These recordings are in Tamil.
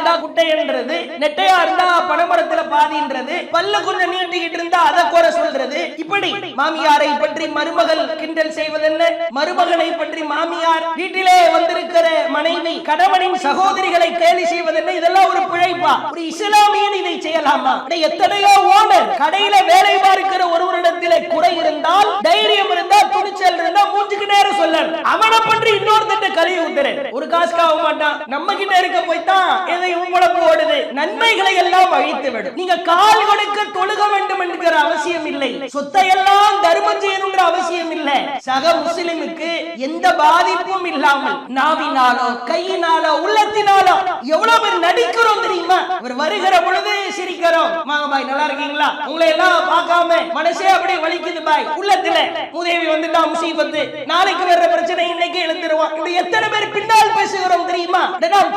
இருந்தா குட்டைன்றது, நெட்டையா இருந்தா பனமரத்துல பாதின்றது, பல்ல கொஞ்சம் நீட்டிக்கிட்டு இருந்தா அதை குறை சொல்றது. இப்படி மாமியாரை பற்றி மருமகள் கிண்டல் செய்வதென்ன, மருமகனை பற்றி மாமியார், வீட்டிலே வந்திருக்கிற மனைவி கணவனின் சகோதரிகளை கேலி செய்வதென்ன, இதெல்லாம் ஒரு பிழைப்பா? ஒரு இஸ்லாமியன் இதை செய்யலாமா? எத்தனையோ ஓனர் கடையில வேலை பார்க்கிற ஒருவரிடத்திலே குறை இருந்தால், தைரியம் இருந்தால், துணிச்சல் இருந்தால் மூஞ்சுக்கு நேரம் சொல்லணும். அவனை பற்றி இன்னொருத்தட்ட கழுவி ஊத்துறேன், ஒரு காசுக்காக மாட்டான். நம்ம கிட்ட இருக்க போய்தான் எதையும் முழப்பு ஓடுது. நன்மைகளை எல்லாம் அழித்து விடும். நீங்க கால் கொடுக்க தொழுக வேண்டும் என்கிற அவசியம் இல்லை, சொத்தை எல்லாம் தர்மம் செய்யணுங்கிற அவசியம் இல்லை. சக முஸ்லிமுக்கு எந்த பாதிப்பும் இல்லாமல் நாவினாலோ கையினாலோ உள்ளத்தினாலோ எவ்வளவு பேர் நடிக்கிறோம் தெரியுமா? ஒரு வருகிற பொழுது சிரிக்கிறோம், வாங்க பாய் நல்லா இருக்கீங்களா, உங்களை எல்லாம் பார்க்காம மனசே அப்படியே வலிக்குது பாய், உள்ளத்துல உதவி வந்துட்டா முசீபத்து, நாளைக்கு வர்ற பிரச்சனை இன்னைக்கு எழுந்துருவான். இது எத்தனை பேர் பின்னால் பேசுகிறோம் தெரியுமா?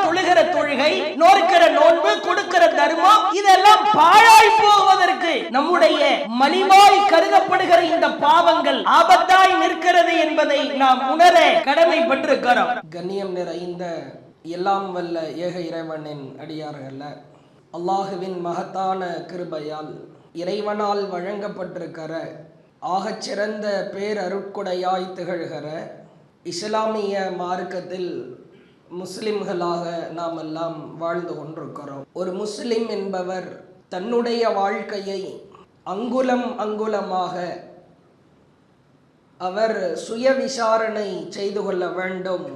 தொழுகிற தொழுகை, நோக்கிற நோன்பு, கொடுக்கிற தர்மம், இதெல்லாம் பாழாய் போவதற்கு நம்முடைய மலிவாய் கருதப்படுகிற இந்த பாவங்கள் ஆபத்தாய் நிற்கிறது என்பதை நாம் உணர கடமைப்பட்டிருக்கிறோம். கண்ணியம் நிறைந்த எல்லாம் வல்ல ஏக இறைவனின் அடியார்கள, அல்லாஹுவின் மகத்தான கிருபையால் இறைவனால் வழங்கப்பட்டிருக்கிற ஆகச்சிறந்த பேரருட்கொடையாய் திகழ்கிற இஸ்லாமிய மார்க்கத்தில் முஸ்லிம்களாக நாம் எல்லாம் வாழ்ந்து கொண்டிருக்கிறோம். ஒரு முஸ்லிம் என்பவர் தன்னுடைய வாழ்க்கையை அங்குலம் அங்குலமாக அவர் சுய விசாரணை செய்து கொள்ள வேண்டும்.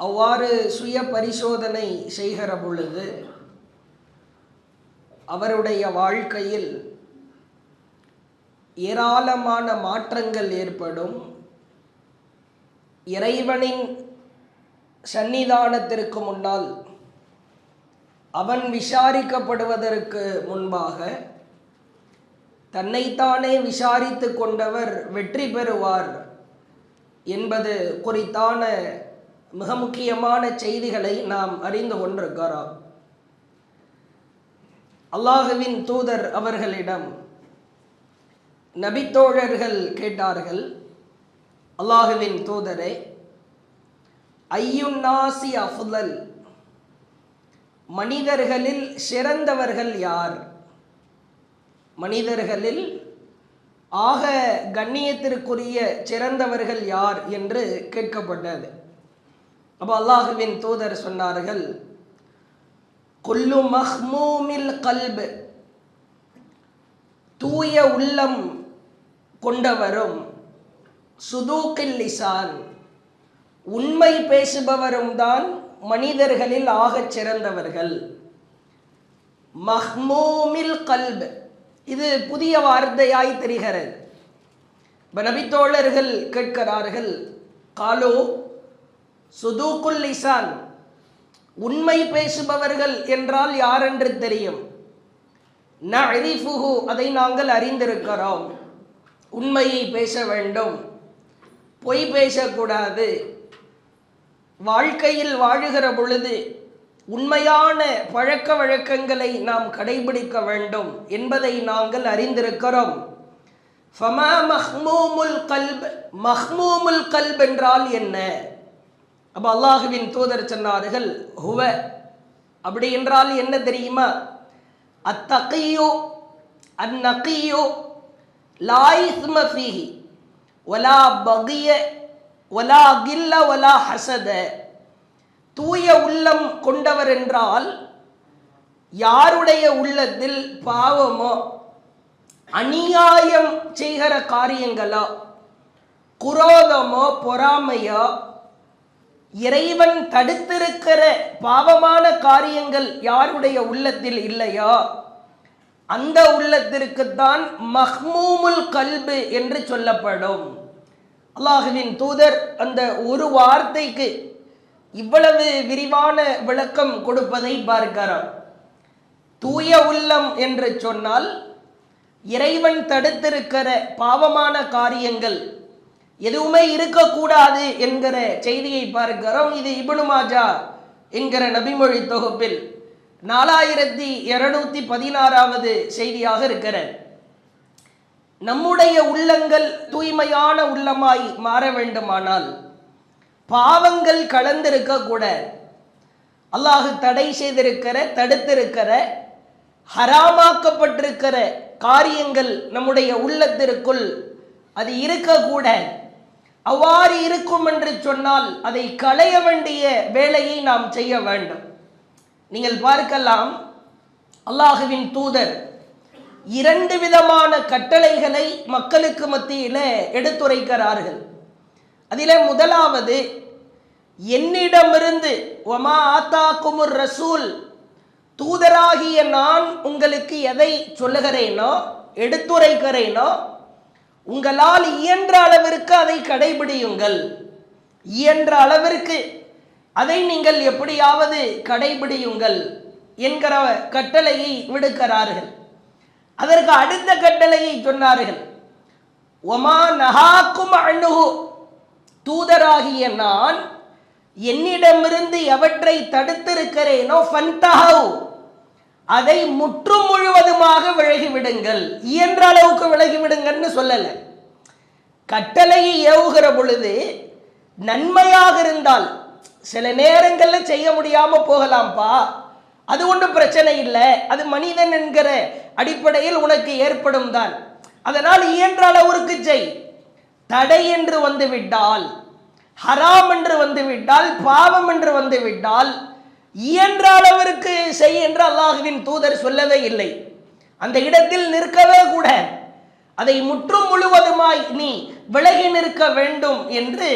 அவ்வாறு சுய பரிசோதனை செய்கிற பொழுது அவருடைய வாழ்க்கையில் ஏராளமான மாற்றங்கள் ஏற்படும். இறைவனின் சன்னிதானத்திற்கு முன்னால் அவன் விசாரிக்கப்படுவதற்கு முன்பாக தன்னைத்தானே விசாரித்து கொண்டவர் வெற்றி பெறுவார் என்பது குறித்தான மிக முக்கியமான செய்திகளை நாம் அறிந்து கொண்டிருக்கிறோம். அல்லாஹுவின் தூதர் அவர்களிடம் நபித்தோழர்கள் கேட்டார்கள், அல்லாஹுவின் தூதரே, ஐயுன்னாசி அஃதல், மனிதர்களில் சிறந்தவர்கள் யார்? மனிதர்களில் ஆக கண்ணியத்திற்குரிய சிறந்தவர்கள் யார் என்று கேட்கப்பட்டது. அப்போ அல்லாஹுவின் தூதர் சொன்னார்கள், குல்லு மஹ்மூமில் கல்ப், தூய உள்ளம் கொண்டவரும், சுதூக்கில் லிசான், உண்மை பேசுபவரும் தான் மனிதர்களில் ஆகச் சிறந்தவர்கள். மஹ்மூமில் கல்ப், இது புதிய வார்த்தையாய் தெரிகிறது. நபித்தோழர்கள் கேட்கிறார்கள், காலோ சுதூக்குல் லிசான், உண்மை பேசுபவர்கள் என்றால் யார் என்று தெரியும். நஅரிஃபுஹு, அதை நாங்கள் அறிந்திருக்கிறோம். உண்மையை பேச வேண்டும், பொய் பேசக்கூடாது, வாழ்க்கையில் வாழுகிற பொழுது உண்மையான பழக்க வழக்கங்களை நாம் கடைபிடிக்க வேண்டும் என்பதை நாங்கள் அறிந்திருக்கிறோம். ஃபமா மஹ்மூமுல் கல்ப், மஹ்மூமுல் கல்ப் என்றால் என்ன? அப்போ அல்லாஹுவின் தூதர் சொன்னார்கள், ஹுவ, அப்படி என்றால் என்ன தெரியுமா? அத்தகியோ அந்நகியோ லா இஸ்ம ஃபீஹி வலா பகிய வலா கில்ல வலா ஹசத. தூய உள்ளம் கொண்டவர் என்றால் யாருடைய உள்ளத்தில் பாவமோ, அநியாயம் செய்கிற காரியங்களோ, குரோதமோ, பொறாமையோ, இறைவன் தடுத்திருக்கிற பாவமான காரியங்கள் யாருடைய உள்ளத்தில் இல்லையோ அந்த உள்ளத்திற்குத்தான் மஹ்மூமுல் கல்பு என்று சொல்லப்படும். அல்லாஹுவின் தூதர் அந்த ஒரு வார்த்தைக்கு இவ்வளவு விரிவான விளக்கம் கொடுப்பதை பார்க்கிறோம். தூய உள்ளம் என்று சொன்னால் இறைவன் தடுத்திருக்கிற பாவமான காரியங்கள் எதுவுமே இருக்கக்கூடாது என்கிற செய்தியை பார்க்கிறோம். இது இப்னு மாஜா என்கிற நபிமொழி தொகுப்பில் 4216வது செய்தியாக இருக்கிறது. நம்முடைய உள்ளங்கள் தூய்மையான உள்ளமாய் மாற வேண்டுமானால் பாவங்கள் கலந்திருக்க கூட, அல்லாஹ் தடை செய்திருக்கிற, தடுத்திருக்கிற, ஹராமாக்கப்பட்டிருக்கிற காரியங்கள் நம்முடைய உள்ளத்திற்குள் அது இருக்கக்கூடாது. அவ்வாறு இருக்கும் என்று சொன்னால் அதை களைய வேண்டிய வேலையை நாம் செய்ய வேண்டும். நீங்கள் பார்க்கலாம், அல்லாஹுவின் தூதர் 2 விதமான கட்டளைகளை மக்களுக்கு மத்தியில் எடுத்துரைக்கிறார்கள். அதிலே முதலாவது, என்னிடமிருந்து வமா ஆத்தாக்குமுர் ரசூல், தூதராகிய நான் உங்களுக்கு எதை சொல்லுகிறேனோ எடுத்துரைக்கிறேனோ உங்களால் இயன்ற அளவிற்கு அதை கடைபிடியுங்கள். இயன்ற அளவிற்கு அதை நீங்கள் எப்படியாவது கடைபிடியுங்கள் என்கிற கட்டளையை விடுக்கிறார்கள். அதற்கு அடுத்த கட்டளையை சொன்னார்கள், ஒமா நஹாக்கும் அன்ஹு, தூதராகிய நான் என்னிடமிருந்து எவற்றை தடுத்திருக்கிறேனோ ஃபன்தஹு, அதை முற்றும் முழுவதுமாக விலகிவிடுங்கள். இயன்ற அளவுக்கு விலகிவிடுங்கன்னு சொல்லல. கட்டளையை ஏவுகிற பொழுது நன்மையாக இருந்தால் சில நேரங்களில் செய்ய முடியாம போகலாம்ப்பா, அது ஒன்றும் பிரச்சனை இல்லை, அது மனிதன் என்கிற அடிப்படையில் உனக்கு ஏற்படும் தான், அதனால் இயன்ற அளவிற்கு செய். தடை என்று வந்துவிட்டால், ஹராம் என்று வந்துவிட்டால், பாவம் என்று வந்துவிட்டால் இயன்ற அளவிற்கு செய் என்று அல்லாஹுவின் தூதர் சொல்லவே இல்லை. அந்த இடத்தில் நிற்கவே கூட அதை முற்றும் முழுவதுமாய் நீ விலகி நிற்க வேண்டும் என்று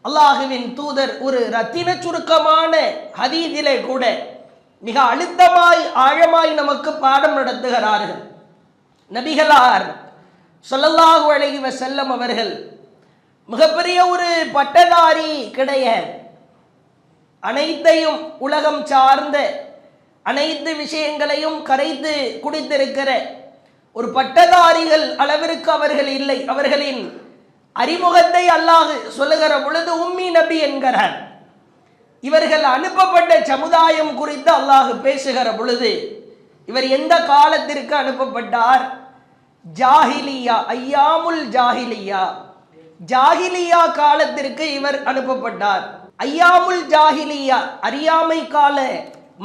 அல்லாஹுவின் தூதர் ஒரு ரத்தின சுருக்கமான ஹதீஸிலே கூட மிக அழுத்தமாய் ஆழமாய் நமக்கு பாடம் நடத்துகிறார்கள். நபிகளார் ஸல்லல்லாஹு அலைஹி வஸல்லம் அவர்கள் மிகப்பெரிய ஒரு பட்டதாரி கிடையாது. அனைத்தையும் உலகம் சார்ந்த அனைத்து விஷயங்களையும் கரைத்து குடித்திருக்கிற ஒரு பட்டதாரிகள் அளவிற்கு அவர்கள் இல்லை. அவர்களின் அறிமுகத்தை அல்லாஹ் சொல்லுகிற பொழுது உம்மி நபி என்கிறார். இவர்கள் அனுப்பப்பட்ட சமுதாயம் குறித்து அல்லாஹ் பேசுகிற பொழுது இவர் எந்த காலத்திற்கு அனுப்பப்பட்டார்? ஜாஹிலியா, ஐயாமுல் ஜாஹிலியா, ஜாஹிலியா காலத்திற்கு இவர் அனுப்பப்பட்டார். ஐயாமுல் ஜாஹிலியா, அறியாமை கால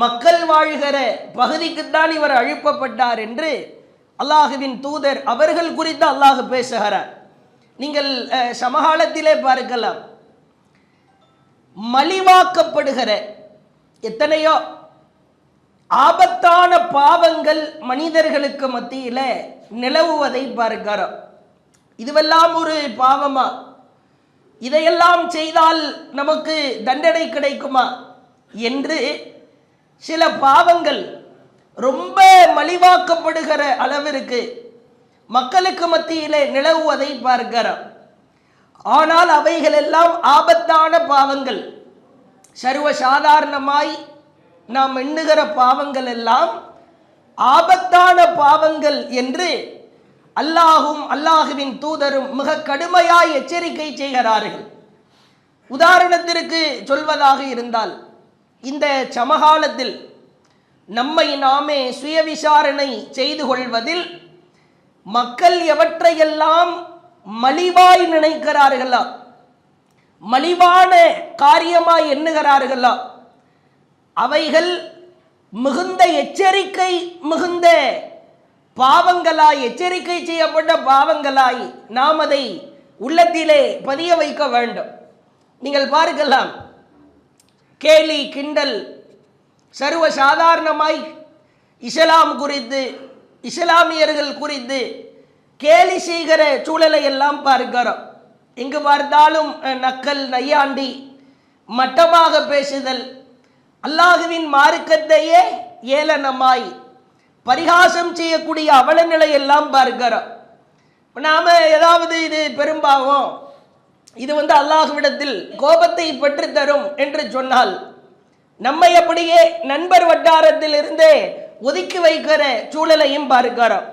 மக்கள் வாழ்கிற பகுதிக்குத்தான் இவர் அனுப்பப்பட்டார் என்று அல்லாஹுவின் தூதர் அவர்கள் குறித்து அல்லாஹ் பேசுகிறார். நீங்கள் சமகாலத்திலே பார்க்கலாம், மலிவாக்கப்படுகிற எத்தனையோ ஆபத்தான பாவங்கள் மனிதர்களுக்கு மத்தியில் நிலவுவதை பார்க்கிறோம். இதுவெல்லாம் ஒரு பாவமா? இதையெல்லாம் செய்தால் நமக்கு தண்டனை கிடைக்குமா என்று சில பாவங்கள் ரொம்ப மலிவாக்கப்படுகிற அளவிற்கு மக்களுக்கு மத்தியிலே நிலவுவதை பார்க்கிறோம். ஆனால் அவைகள் எல்லாம் ஆபத்தான பாவங்கள். சர்வசாதாரணமாய் நாம் எண்ணுகிற பாவங்கள் எல்லாம் ஆபத்தான பாவங்கள் என்று அல்லாஹும் அல்லாஹுவின் தூதரும் மிக கடுமையாய் எச்சரிக்கை செய்கிறார்கள். உதாரணத்திற்கு சொல்வதாக இருந்தால், இந்த சமகாலத்தில் நம்மை நாமே சுய விசாரணை செய்து கொள்வதில் மக்கள் எவற்றையெல்லாம் மலிவாய் நினைக்கிறார்களோ, மலிவான காரியமாய் எண்ணுகிறார்களோ, அவைகள் மிகுந்த எச்சரிக்கை மிகுந்த பாவங்களாய், எச்சரிக்கை செய்யப்பட்ட பாவங்களாய் நாம் அதை உள்ளத்திலே பதிய வைக்க வேண்டும். நீங்கள் பார்க்கலாம், கேலி கிண்டல் சர்வ சாதாரணமாய் இஸ்லாம் குறித்து, இஸ்லாமியர்கள் குறித்து கேலி செய்கிற சூழலை எல்லாம் பார்க்கிறோம். எங்கு பார்த்தாலும் நக்கல், நையாண்டி, மட்டமாக பேசுதல், அல்லாஹுவின் மார்க்கத்தையே ஏளனமாய் பரிகாசம் செய்யக்கூடிய அவல நிலையெல்லாம் பார்க்கிறோம். நாம ஏதாவது இது பெரும்பாவம், இது அல்லாஹ்விடத்தில் கோபத்தை பெற்றுத்தரும் என்று சொன்னால் நம்மை அப்படியே நண்பர் வட்டாரத்தில் இருந்தே ஒதுக்கி வைக்கிற சூழலையும் பார்க்கிறோம்.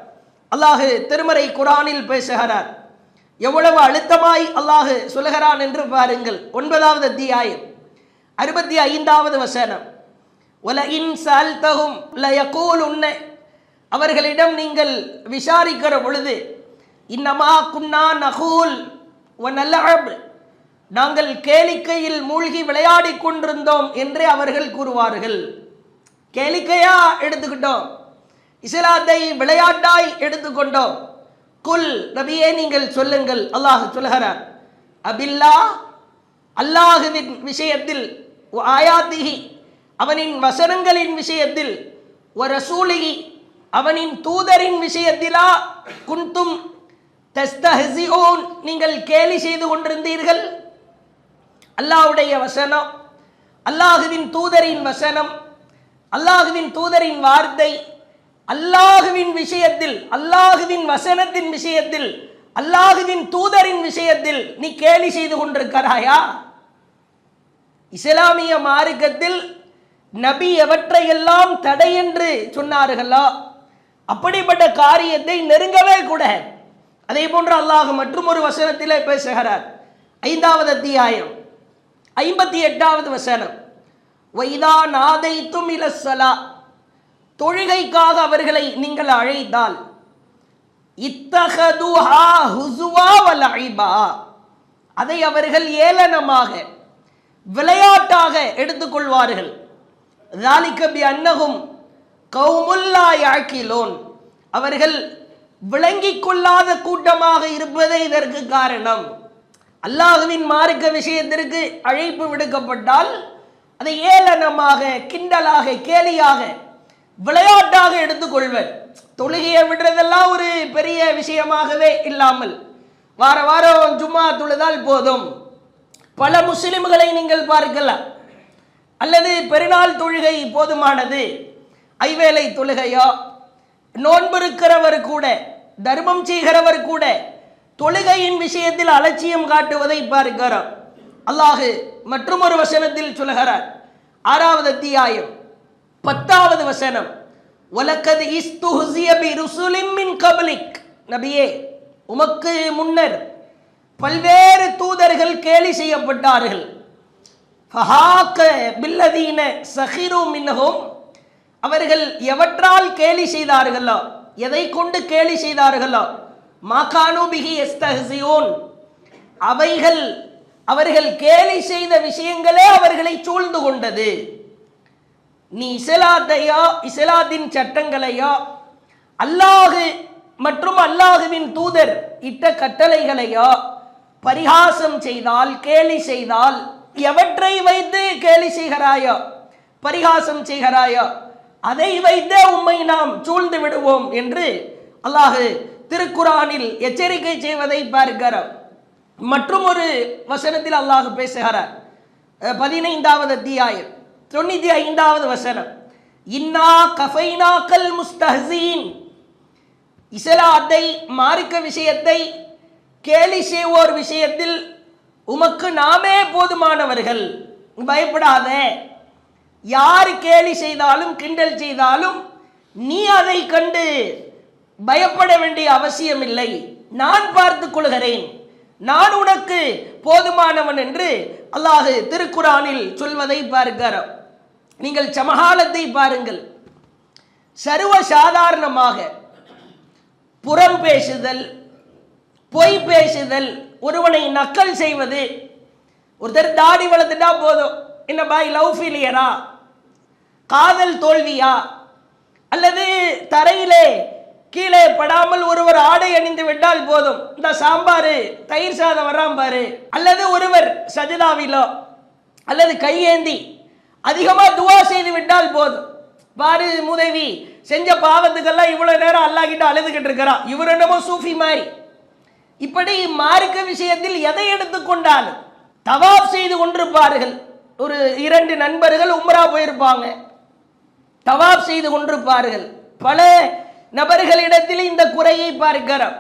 அல்லாஹ் திருமறை குர்ஆனில் பேசுகிறார். எவ்வளவு அழுத்தமாய் அல்லாஹ் சொல்லுகிறான் என்று பாருங்கள். 9வது அத்தியாயம் 65வது வசனம், வலஇன் சஅல்தஹும் லயகூலுன்ன, அவர்களிடம் நீங்கள் விசாரிக்கிற பொழுது, இன்னமா குன்னா நகூல் வ நல்அப், நாங்கள் கேளிக்கையில் மூழ்கி விளையாடி கொண்டிருந்தோம் என்று அவர்கள் கூறுவார்கள். கேளிக்கையா எடுத்துக்கிட்டோம், இஸ்லாத்தை விளையாட்டாய் எடுத்துக்கொண்டோம். குல் நபியே நீங்கள் சொல்லுங்கள், அல்லாஹ் சொல்கிறார், அபில்லா அல்லாஹுவின் விஷயத்தில், ஆயாத்திஹி அவனின் வசனங்களின் விஷயத்தில், ரசூலிஹி அவனின் தூதரின் விஷயத்திலா குன்தும் தஸ்தஹ்சிஊன் நீங்கள் கேலி செய்து கொண்டிருந்தீர்கள். அல்லாஹ்வுடைய வசனம், அல்லாஹுவின் தூதரின் வசனம், அல்லாஹுவின் தூதரின் வார்த்தை, அல்லாஹுவின் விஷயத்தில், அல்லாஹுவின் வசனத்தின் விஷயத்தில், அல்லாஹுவின் தூதரின் விஷயத்தில் நீ கேலி செய்து கொண்டிருக்கிறாயா? இஸ்லாமிய மார்க்கத்தில் நபி எவற்றையெல்லாம் தடை என்று சொன்னார்களோ அப்படிப்பட்ட காரியத்தை நெருங்கவே கூட. அதே போன்று அல்லாஹ் மற்றும் ஒரு வசனத்திலே பேசுகிறார். 5வது அத்தியாயம் 58வது வசனம், வைதா நாதைத்தும் இலஸ்ஸலா தொழுகைக்காக அவர்களை நீங்கள் அழைத்தால், இத்தஹதுஹா ஹுஸுவா வலஇபா அதை அவர்கள் ஏளனமாக விளையாட்டாக எடுத்துக்கொள்வார்கள். ذَلِكَ بِأَنَّهُمْ قَوْمٌ لَا يَعْقِلُونَ அவர்கள் விளங்கிக் கொள்ளாத கூட்டமாக இருப்பதே இதற்கு காரணம். அல்லாஹ்வின் மார்க்க விஷயத்திற்கு அழைப்பு விடுக்கப்பட்டால் அதை ஏளனமாக, கிண்டலாக, கேலியாக, விளையாட்டாக எடுத்துக்கொள்வர். தொழுகையை விடுறதெல்லாம் ஒரு பெரிய விஷயமாகவே இல்லாமல் வார வாரம் ஜும்மா தொழுதால் போதும். பல முஸ்லிம்களை நீங்கள் பார்க்கலாம். அல்லது பெருநாள் தொழுகை போதுமானது, ஐவேளை தொழுகையோ, நோன்பு இருக்கிறவர் கூட, தர்மம் செய்கிறவர் கூட தொழுகையின் விஷயத்தில் அலட்சியம் காட்டுவதை பார்க்கிறோம். அல்லாஹ் மற்றும் ஒரு வசனத்தில் சொல்கிறார். 6வது அத்தியாயம் 10வது வசனம், வலக்கத் இஸ்துஹ்ஸிய பிருசுலின் மின் கப்லிக் நபியே உமக்கு முன்னர் பல்வேறு தூதர்கள் கேலி செய்யப்பட்டார்கள். ஃபஹாக பில்லதீன ஸகிரு மின்ஹும் அவர்கள் எவற்றால் கேலி செய்தார்களோ, எதை கொண்டு கேலி செய்தார்களோ, மாகானு பிஹி யஸ்தஹ்ஸியூன் அவைகள் அவர்கள் கேலி செய்த விஷயங்களே அவர்களை சூழ்ந்து கொண்டது. நீ இஸ்லாத்தையோ, இஸ்லாத்தின் சட்டங்களையோ, அல்லாஹ் மற்றும் அல்லாஹுவின் தூதர் இட்ட கட்டளைகளையோ பரிகாசம் செய்தால், கேலி செய்தால், எவற்றை வைத்து கேலி செய்கிறாயோ, பரிகாசம் செய்கிறாயோ, அதை வைத்தே உம்மை நாம் சூழ்ந்து விடுவோம் என்று அல்லாஹ் திருக்குரானில் எச்சரிக்கை செய்வதை பார்க்கிறோம். மற்றும் ஒரு வசனத்தில் அல்லாஹ் பேசுகிறார். 15வது அத்தியாயம் 95வது வசனம், இன்னா கஃபைனாக்கல் முஸ்தஹ்ஸீன் இஸ்லாத்தை, மார்க்க விஷயத்தை கேலி செய்வோர் விஷயத்தில் உமக்கு நாமே போதுமானவர்கள், பயப்படாத. யார் கேலி செய்தாலும் கிண்டல் செய்தாலும் நீ அதை கண்டு பயப்பட வேண்டிய அவசியம் இல்லை, நான் பார்த்துக் கொள்கிறேன், நான் உனக்கு போதுமானவன் என்று அல்லாஹ் திருக்குரானில் சொல்வதை பார்க்கிறோம். நீங்கள் சமகாலத்தை பாருங்கள். சர்வ சாதாரணமாக புறம் பேசுதல், பொய் பேசுதல், ஒருவனை நக்கல் செய்வது. ஒருத்தர் தாடி வளர்த்துட்டா போதும், என்ன பாய் லவ் ஃபெயிலியரா, காதல் தோல்வியா, அல்லது தரையிலே கீழே படாமல் ஒருவர் ஆடை அணிந்து விட்டால் போதும், இந்த சாம்பார் தயிர் சாதம் வராம பாரு, அல்லது ஒருவர் சஜிதாவிலோ அல்லது கையேந்தி அதிகமாக துவா செய்து விட்டால் போதும், பாரு முதவி செஞ்ச பாவத்துக்கெல்லாம் இவ்வளவு நேரம் அல்லாஹ் கிட்ட அழுதுகிட்டு இருக்கிறான், இவர் என்னமோ சூஃபி மாதிரி. இப்படி மார்க்க விஷயத்தில் எதை எடுத்துக்கொண்டாலும் தவாப் செய்து கொண்டிருப்பார்கள். ஒரு 2 நண்பர்கள் உம்ரா போயிருப்பாங்க, தவாப் செய்து கொண்டிருப்பார்கள். பல நபர்களிடத்தில் இந்த குறையை பார்க்கிறோம்.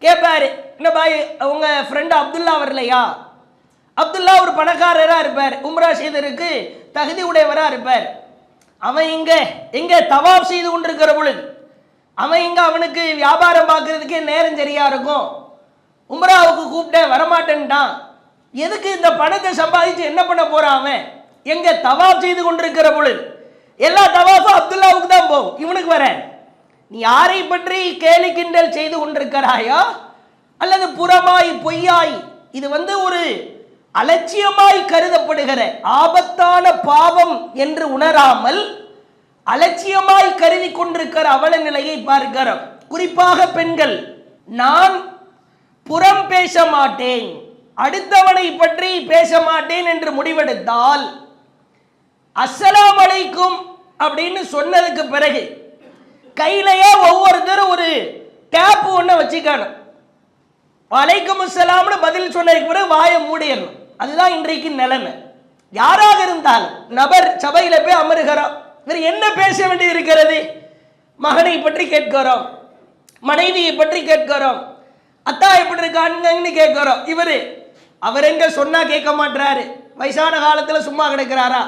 கேட்பாரு, என்ன பாய் உங்க ஃப்ரெண்ட் அப்துல்லா வரலையா? அப்துல்லா ஒரு பணக்காரராக இருப்பார், உம்ரா செய்ததற்கு தகுதி உடையவராக இருப்பார். அவன் எங்க தவாப் செய்து கொண்டிருக்கிற பொழுது அவன் அவனுக்கு வியாபாரம் பார்க்கறதுக்கே நேரம் சரியா இருக்கும், உம்ராவுக்கு கூப்பிட்ட வரமாட்டேன்ட்டான். எதுக்கு இந்த பணத்தை சம்பாதிச்சு என்ன பண்ண போறான்? அவன் எங்க தவாப் செய்து கொண்டிருக்கிற பொழுது எல்லா தவாஃபும் அப்துல்லாவுக்கு தான் போகும், இவனுக்கு வர. நீ யாரை பற்றி கேலி கிண்டல் செய்து கொண்டிருக்கிறாயோ அல்லது புறமாய் பொய்யாய், இது ஒரு அலட்சியமாய் கருதப்படுகிற ஆபத்தான பாவம் என்று உணராமல் அலட்சியமாய் கருதி கொண்டிருக்கிற அவல நிலையை பார்க்கிறோம். குறிப்பாக பெண்கள், நான் புறம் பேச மாட்டேன், அடுத்தவனை பற்றி பேச மாட்டேன் என்று முடிவெடுத்தால் அஸ்ஸலாமு அலைக்கும் அப்படின்னு சொன்னதுக்கு பிறகு கையிலேயே ஒவ்வொருத்தரும் ஒரு டேப் ஒன்று வச்சுக்கணும். வலைக்கும் அஸ்ஸலாம்னு பதில் சொன்னதுக்கு பிறகு வாயை மூடிடணும். அதுதான் இன்றைக்கு நிலைமை. யாராக இருந்தாலும் நபர் சபையில் போய் அமருகிறோம், இவர் என்ன பேச வேண்டி இருக்கிறது? மகனை பற்றி கேட்கிறோம், மனைவியை பற்றி கேட்கிறோம், அத்தா எப்படி இருக்கான்னு கேட்கிறோம். அவர் எங்க சொன்னா கேட்க மாட்டாரு, வயசான காலத்துல சும்மா கிடைக்கிறாரா?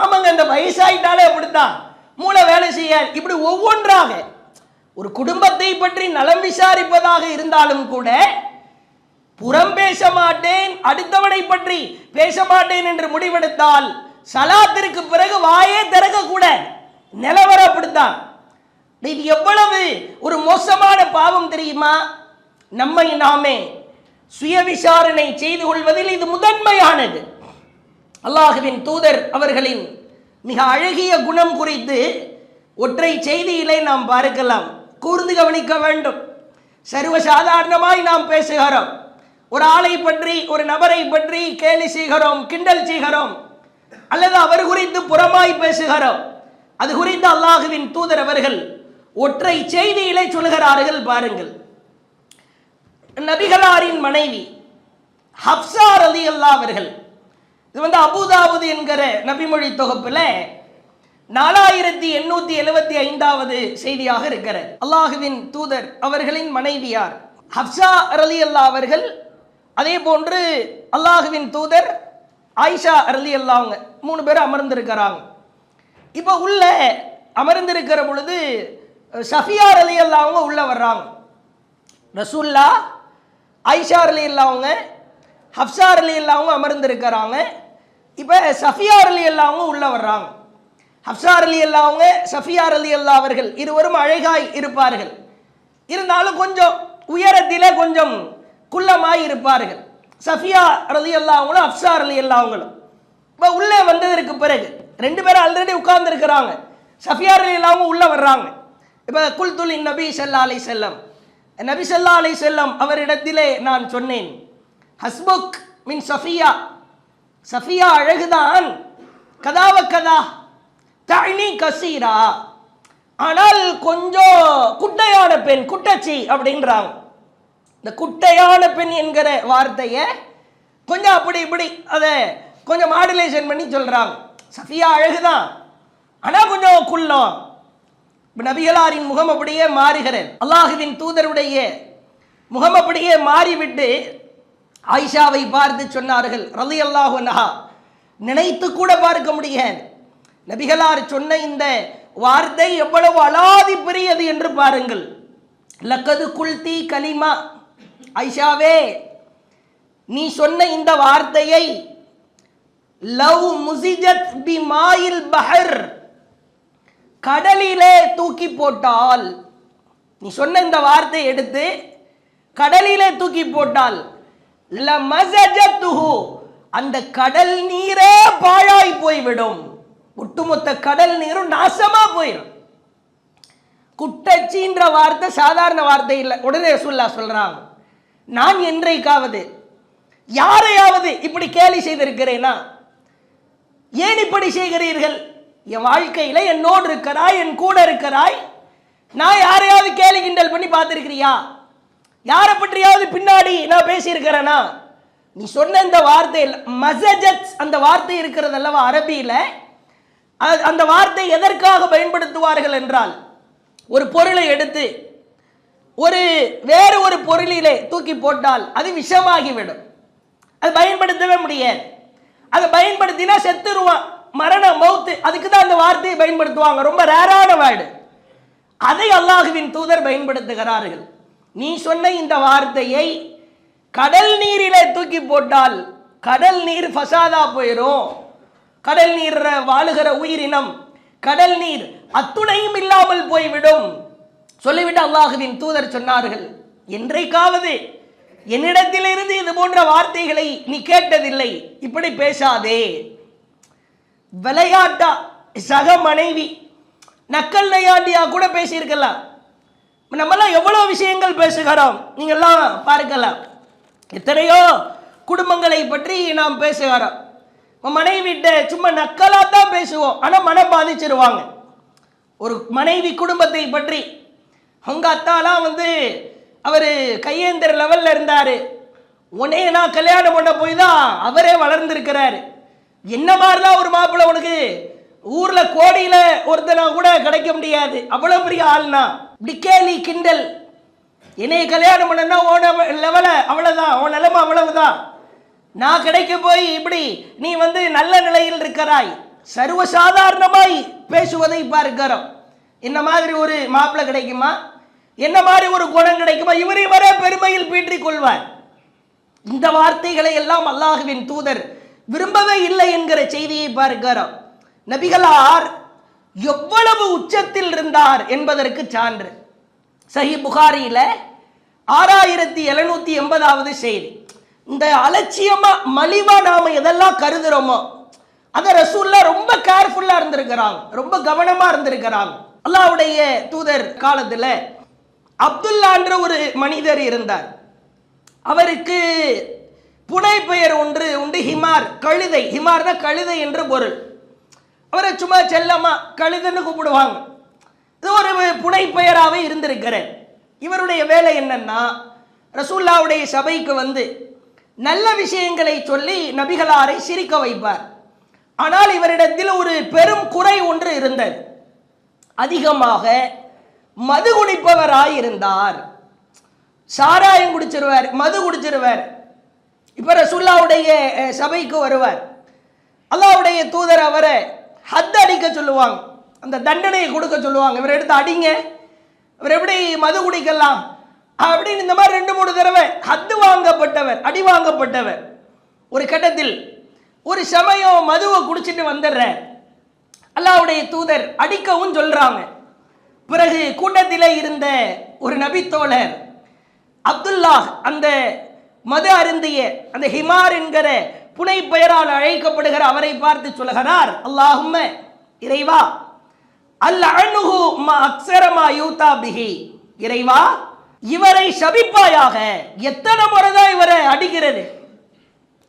ஆமாங்க, இந்த வயசாயிட்டாலே அப்படித்தான், மூளை வேலை செய்ய. இப்படி ஒவ்வொன்றாக ஒரு குடும்பத்தை பற்றி நலம் விசாரிப்பதாக இருந்தாலும் கூட புறம் பேச மாட்டேன், அடுத்தவனை பற்றி பேச மாட்டேன் என்று முடிவெடுத்தால் சலாத்திற்கு பிறகு வாயே திறக்க கூட நிலவரம் அப்படித்தான். இது எவ்வளவு ஒரு மோசமான பாவம் தெரியுமா? நம்மை நாமே சுய விசாரணை செய்து கொள்வதில் இது முதன்மையானது. அல்லாஹ்வின் தூதர் அவர்களின் மிக அழகிய குணம் குறித்து ஒற்றை செய்தியிலே நாம் பார்க்கலாம். கூர்ந்து கவனிக்க வேண்டும். சர்வசாதாரணமாய் நாம் பேசுகிறோம், ஒரு ஆளை பற்றி, ஒரு நபரை பற்றி கேலி செய்கிறோம், கிண்டல் செய்கிறோம், அல்லது அவர் குறித்து புறமாய் பேசுகிறோம். அது குறித்து அல்லாஹ்வின் தூதர் அவர்கள் ஒற்றை செய்தியிலே சொல்கிறார்கள். பாருங்கள், நபிகளாரின் மனைவி ஹப்ஸா ரலியல்லாஹு அவர்கள், இது அபூதாவுது என்கிற நபிமொழி தொகுப்பில் 4875வது செய்தியாக இருக்கிறது. அல்லாஹுவின் தூதர் அவர்களின் மனைவியார் ஹப்ஸா ரலியல்லாஹு அவர்கள், அதே போன்று அல்லாஹுவின் தூதர் ஆயிஷா ரலியல்லாஹு அவங்க 3 பேர் அமர்ந்திருக்கிறாங்க. இப்போ உள்ள அமர்ந்திருக்கிற பொழுது சஃபியா ரலியல்லாஹு அவங்க உள்ள வர்றாங்க. ரசூல்லா, ஆயிஷா ரலியல்லாஹு அவங்க, ஹப்ஸா ரலியல்லாஹு அவங்க அமர்ந்திருக்கிறாங்க. இப்போ சஃபியா ரலியல்லாஹு அவங்க உள்ள வர்றாங்க. ஹப்ஸா ரலியல்லாஹு அவங்க, சஃபியா ரலியல்லாஹு அவர்கள் இருவரும் அழகாய் இருப்பார்கள், இருந்தாலும் கொஞ்சம் உயரத்திலே கொஞ்சம் குள்ளமாய் இருப்பார்கள். சஃபியா ரலியல்லாஹு அவங்களும் ஹப்ஸா ரலியல்லாஹு அவங்களும் இப்போ உள்ளே வந்ததற்கு பிறகு 2 பேரும் ஆல்ரெடி உட்கார்ந்து இருக்கிறாங்க. சஃபியா ரலியல்லாஹு அவங்க உள்ள வர்றாங்க. இப்போ குல்துல் நபி ஸல்லல்லாஹு அலைஹி வஸல்லம், நபி ஸல்லல்லாஹு அலைஹி வஸல்லம் அவரிடத்திலே நான் சொன்னேன், ஹஸ்புக் மின் சஃபியா, சஃபியா அழகுதான், கதாவ கதா தனி கசீரா, ஆனால் கொஞ்சம் குட்டையான பெண், குட்டச்சி அப்படின்றாங்க. இந்த குட்டையான பெண் என்கிற வார்த்தையை கொஞ்சம் அப்படி இப்படி அதை கொஞ்சம் மாடுலேஷன் பண்ணி சொல்றாங்க. சஃபியா அழகுதான், ஆனால் கொஞ்சம் குள்ளம். நபிகளாரின் முகம் அப்படியே மாறுகிறது. அல்லாஹுவின் தூதருடைய முகம் அப்படியே மாறிவிட்டு ஆயிஷாவை பார்த்து சொன்னார்கள் ரலியல்லாஹு அன்ஹா, நினைத்து கூட பார்க்க முடியாது நபிகளார் சொன்ன இந்த வார்த்தை எவ்வளவு அலாதி பெரியது என்று பாருங்கள். லக்கது குல்தி கலிமா, ஆயிஷாவே நீ சொன்ன இந்த வார்த்தையை லவ் முசிஜத் பி மாயில் பஹர், கடலிலே தூக்கி போட்டால், நீ சொன்ன இந்த வார்த்தையை எடுத்து கடலிலே தூக்கி போட்டால் லமஸஜத்துஹு, அந்த கடல் நீரே பாழாய் போய்விடும், ஒட்டுமொத்த கடல் நீரும் நாசமா போயிடும். குட்டச்சின்ற வார்த்தை சாதாரண வார்த்தை இல்லை. உடனே ரசூலுல்லாஹ் சொல்றாங்க, நான் என்றைக்காவது யாரையாவது இப்படி கேலி செய்திருக்கிறேனா? ஏன் இப்படி செய்கிறீர்கள்? என் வாழ்க்கையில என்னோடு இருக்கிறாய், என் கூட இருக்கிறாய், நான் யாரையாவது கேலி கிண்டல் பண்ணி பார்த்திருக்கிறியா? யாரை பற்றியாவது பின்னாடி நான் பேசியிருக்கிறேனா? நீ சொன்ன இந்த வார்த்தை மஸஜத், அந்த வார்த்தை இருக்கிறது அல்லவா அரபியில, அந்த வார்த்தை எதற்காக பயன்படுத்துவார்கள் என்றால், ஒரு பொருளை எடுத்து வேறு ஒரு பொருளிலே தூக்கி போட்டால் அது விஷமாகிவிடும், அது பயன்படுத்தவே முடியாது. அதை பயன்படுத்தினா செத்துருவான், மரண மௌத்து, அதுக்கு தான் அந்த வார்த்தையை பயன்படுத்துவாங்க. ரொம்ப ரேரான வேர்டு. அதை அல்லாஹுவின் தூதர் பயன்படுத்துகிறார்கள். நீ சொன்ன இந்த வார்த்தையை கடல் நீரிலே தூக்கி போட்டால் கடல் நீர் ஃபசாதா போயிடும், கடல் நீர் வாழுகிற உயிரினம், கடல் நீர் அத்துணையும் இல்லாமல் போய்விடும் சொல்லிவிட்டு அல்லாஹுவின் தூதர் சொன்னார்கள், என்றைக்காவது என்னிடத்திலிருந்து இது போன்ற வார்த்தைகளை நீ கேட்டதில்லை, இப்படி பேசாதே. விளையாட்டா சக மனைவி நக்கல் நையாண்டியா கூட பேசியிருக்கலாம். நம்மெல்லாம் எவ்வளோ விஷயங்கள் பேசுகிறோம், நீங்கள்லாம் பார்க்கலாம். எத்தனையோ குடும்பங்களை பற்றி நாம் பேசுகிறோம். மனைவிட்ட சும்மா நக்கலாக தான் பேசுவோம், ஆனால் மனம் பாதிச்சிருவாங்க. ஒரு மனைவி குடும்பத்தை பற்றி, அவங்க அத்தாலாம் அவர் கையேந்திர லெவலில் இருந்தார், உன்னைய நான் கல்யாணம் பண்ண போய் தான் அவரே வளர்ந்துருக்கிறாரு, என்ன மாதிரிலாம் ஒரு மாப்பிள்ளை உனக்கு ஊரில் கோடியில் ஒருத்தனா கூட கிடைக்க முடியாது, அவ்வளோ பெரிய ஆள்னா. இப்படி கேலி கிண்டல். என்னைய கல்யாணம் பண்ணனா உன லெவலை அவ்வளோதான், உன் நிலைமை அவ்வளவுதான், நான் கிடைக்க போய் இப்படி நீ நல்ல நிலையில் இருக்கிறாய், சர்வசாதாரணமாய் பேசுவதை பார்க்கிறோம். என்ன மாதிரி ஒரு மாப்பிள்ளை கிடைக்குமா, என்ன மாதிரி ஒரு குணம் கிடைக்குமா, இவரை வர பெருமையில் பீற்றிக் கொள்வார். இந்த வார்த்தைகளை எல்லாம் அல்லாஹ்வின் தூதர் விரும்பவே இல்லை என்கிற செய்தியை பார்க்கிறோம். நபிகளார் எவ்வளவு உச்சத்தில் இருந்தார் என்பதற்கு சான்று சஹீஹ் புகாரியில 6780வது செய்தி. இந்த அலட்சியமா மலிவா நாம எதெல்லாம் கருதுறோமோ அதை ரசூல்லா ரொம்ப கேர்ஃபுல்லா இருந்திருக்கிறாங்க, ரொம்ப கவனமா இருந்திருக்கிறாங்க. அல்லாஹ்வுடைய தூதர் காலத்துல அப்துல்லா என்ற ஒரு மனிதர் இருந்தார். அவருக்கு புனை பெயர் ஒன்று உண்டு, ஹிமார், கழுதை. ஹிமார்னா கழுதை என்று பொருள். அவரை சும்மா செல்லமா கழுதைன்னு கூப்பிடுவாங்க. இது ஒரு புனை பெயராகவே இருந்திருக்கிறேன். இவருடைய வேலை என்னன்னா, ரசூல்லாவுடைய சபைக்கு நல்ல விஷயங்களை சொல்லி நபிகளாரை சிரிக்க வைப்பார். ஆனால் இவரிடத்தில் ஒரு பெரும் குறை ஒன்று இருந்தது, அதிகமாக மது குடிப்பவராய் இருந்தார். சாராயம் குடிச்சிருவார், மது குடிச்சிருவார். இப்ப ரசூல்லாவுடைய சபைக்கு வருவார். அல்லாஹ்வுடைய தூதர் அவரை ஹத் அடிக்க சொல்லுவாங்க, அந்த தண்டனையை கொடுக்க சொல்லுவாங்க. இவர் எடுத்து அடிங்க, இவர் எப்படி மது குடிக்கலாம் அப்படின்னு இந்த மாதிரி 2-3 தடவை ஹத்து வாங்கப்பட்டவர், அடி வாங்கப்பட்டவர். ஒரு கட்டத்தில் ஒரு சமயம் மதுவை குடிச்சிட்டு வந்துடுற அல்லாஹ்வுடைய தூதர் அடிக்கவும் சொல்றாங்க. பிறகு கூட்டத்தில் இருந்த ஒரு நபித்தோழர் அப்துல்லா, அந்த மது அருந்திய அந்த ஹிமார் என்கிற புனை பெயரால் அழைக்கப்படுகிற அவரை பார்த்து சொல்கிறார், அல்லாஹும்ம, இறைவா, அல்லஅனுஹு மா அக்ஸரமா யூதா பிஹி, இறைவா இவரை சபிப்பாயாக. எத்தனை முறை தான் இவரை அடிக்கிறது,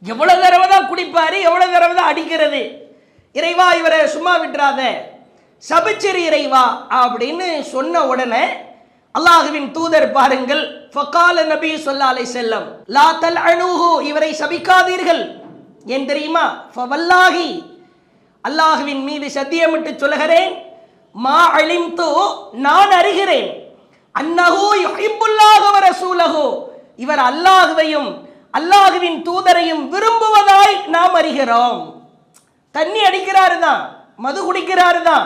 எவ்வளவு தடவை தான் குடிப்பாரு, எவ்வளவு தடவை தான் அடிக்கிறது, இறைவா இவரை சும்மா விட்டுறாத, சபிச்சிரு இறைவா அப்படின்னு சொன்ன உடனே அல்லாஹ்வின் தூதர் பாருங்கள், ஃபகால நபி ஸல்லல்லாஹு அலைஹி வஸல்லம் லா தல்அனுஹு, இவரை சபிக்காதீர்கள். ஏன் தெரியுமா? ஃபவல்லாஹி, அல்லாஹ்வின் மீது சத்தியமிட்டு சொல்கிறேன், மா அலிம்து, நான் அறிகிறேன், அன்னஹு யுஹிப்புல்லாஹ வ ரசூலஹு, இவர் அல்லாஹ்வையும் அல்லாஹ்வின் தூதரையும் விரும்புவதாய் நாம் அறிகிறோம். தண்ணி அடிக்கிறாரு தான், மது குடிக்கிறாரு தான்,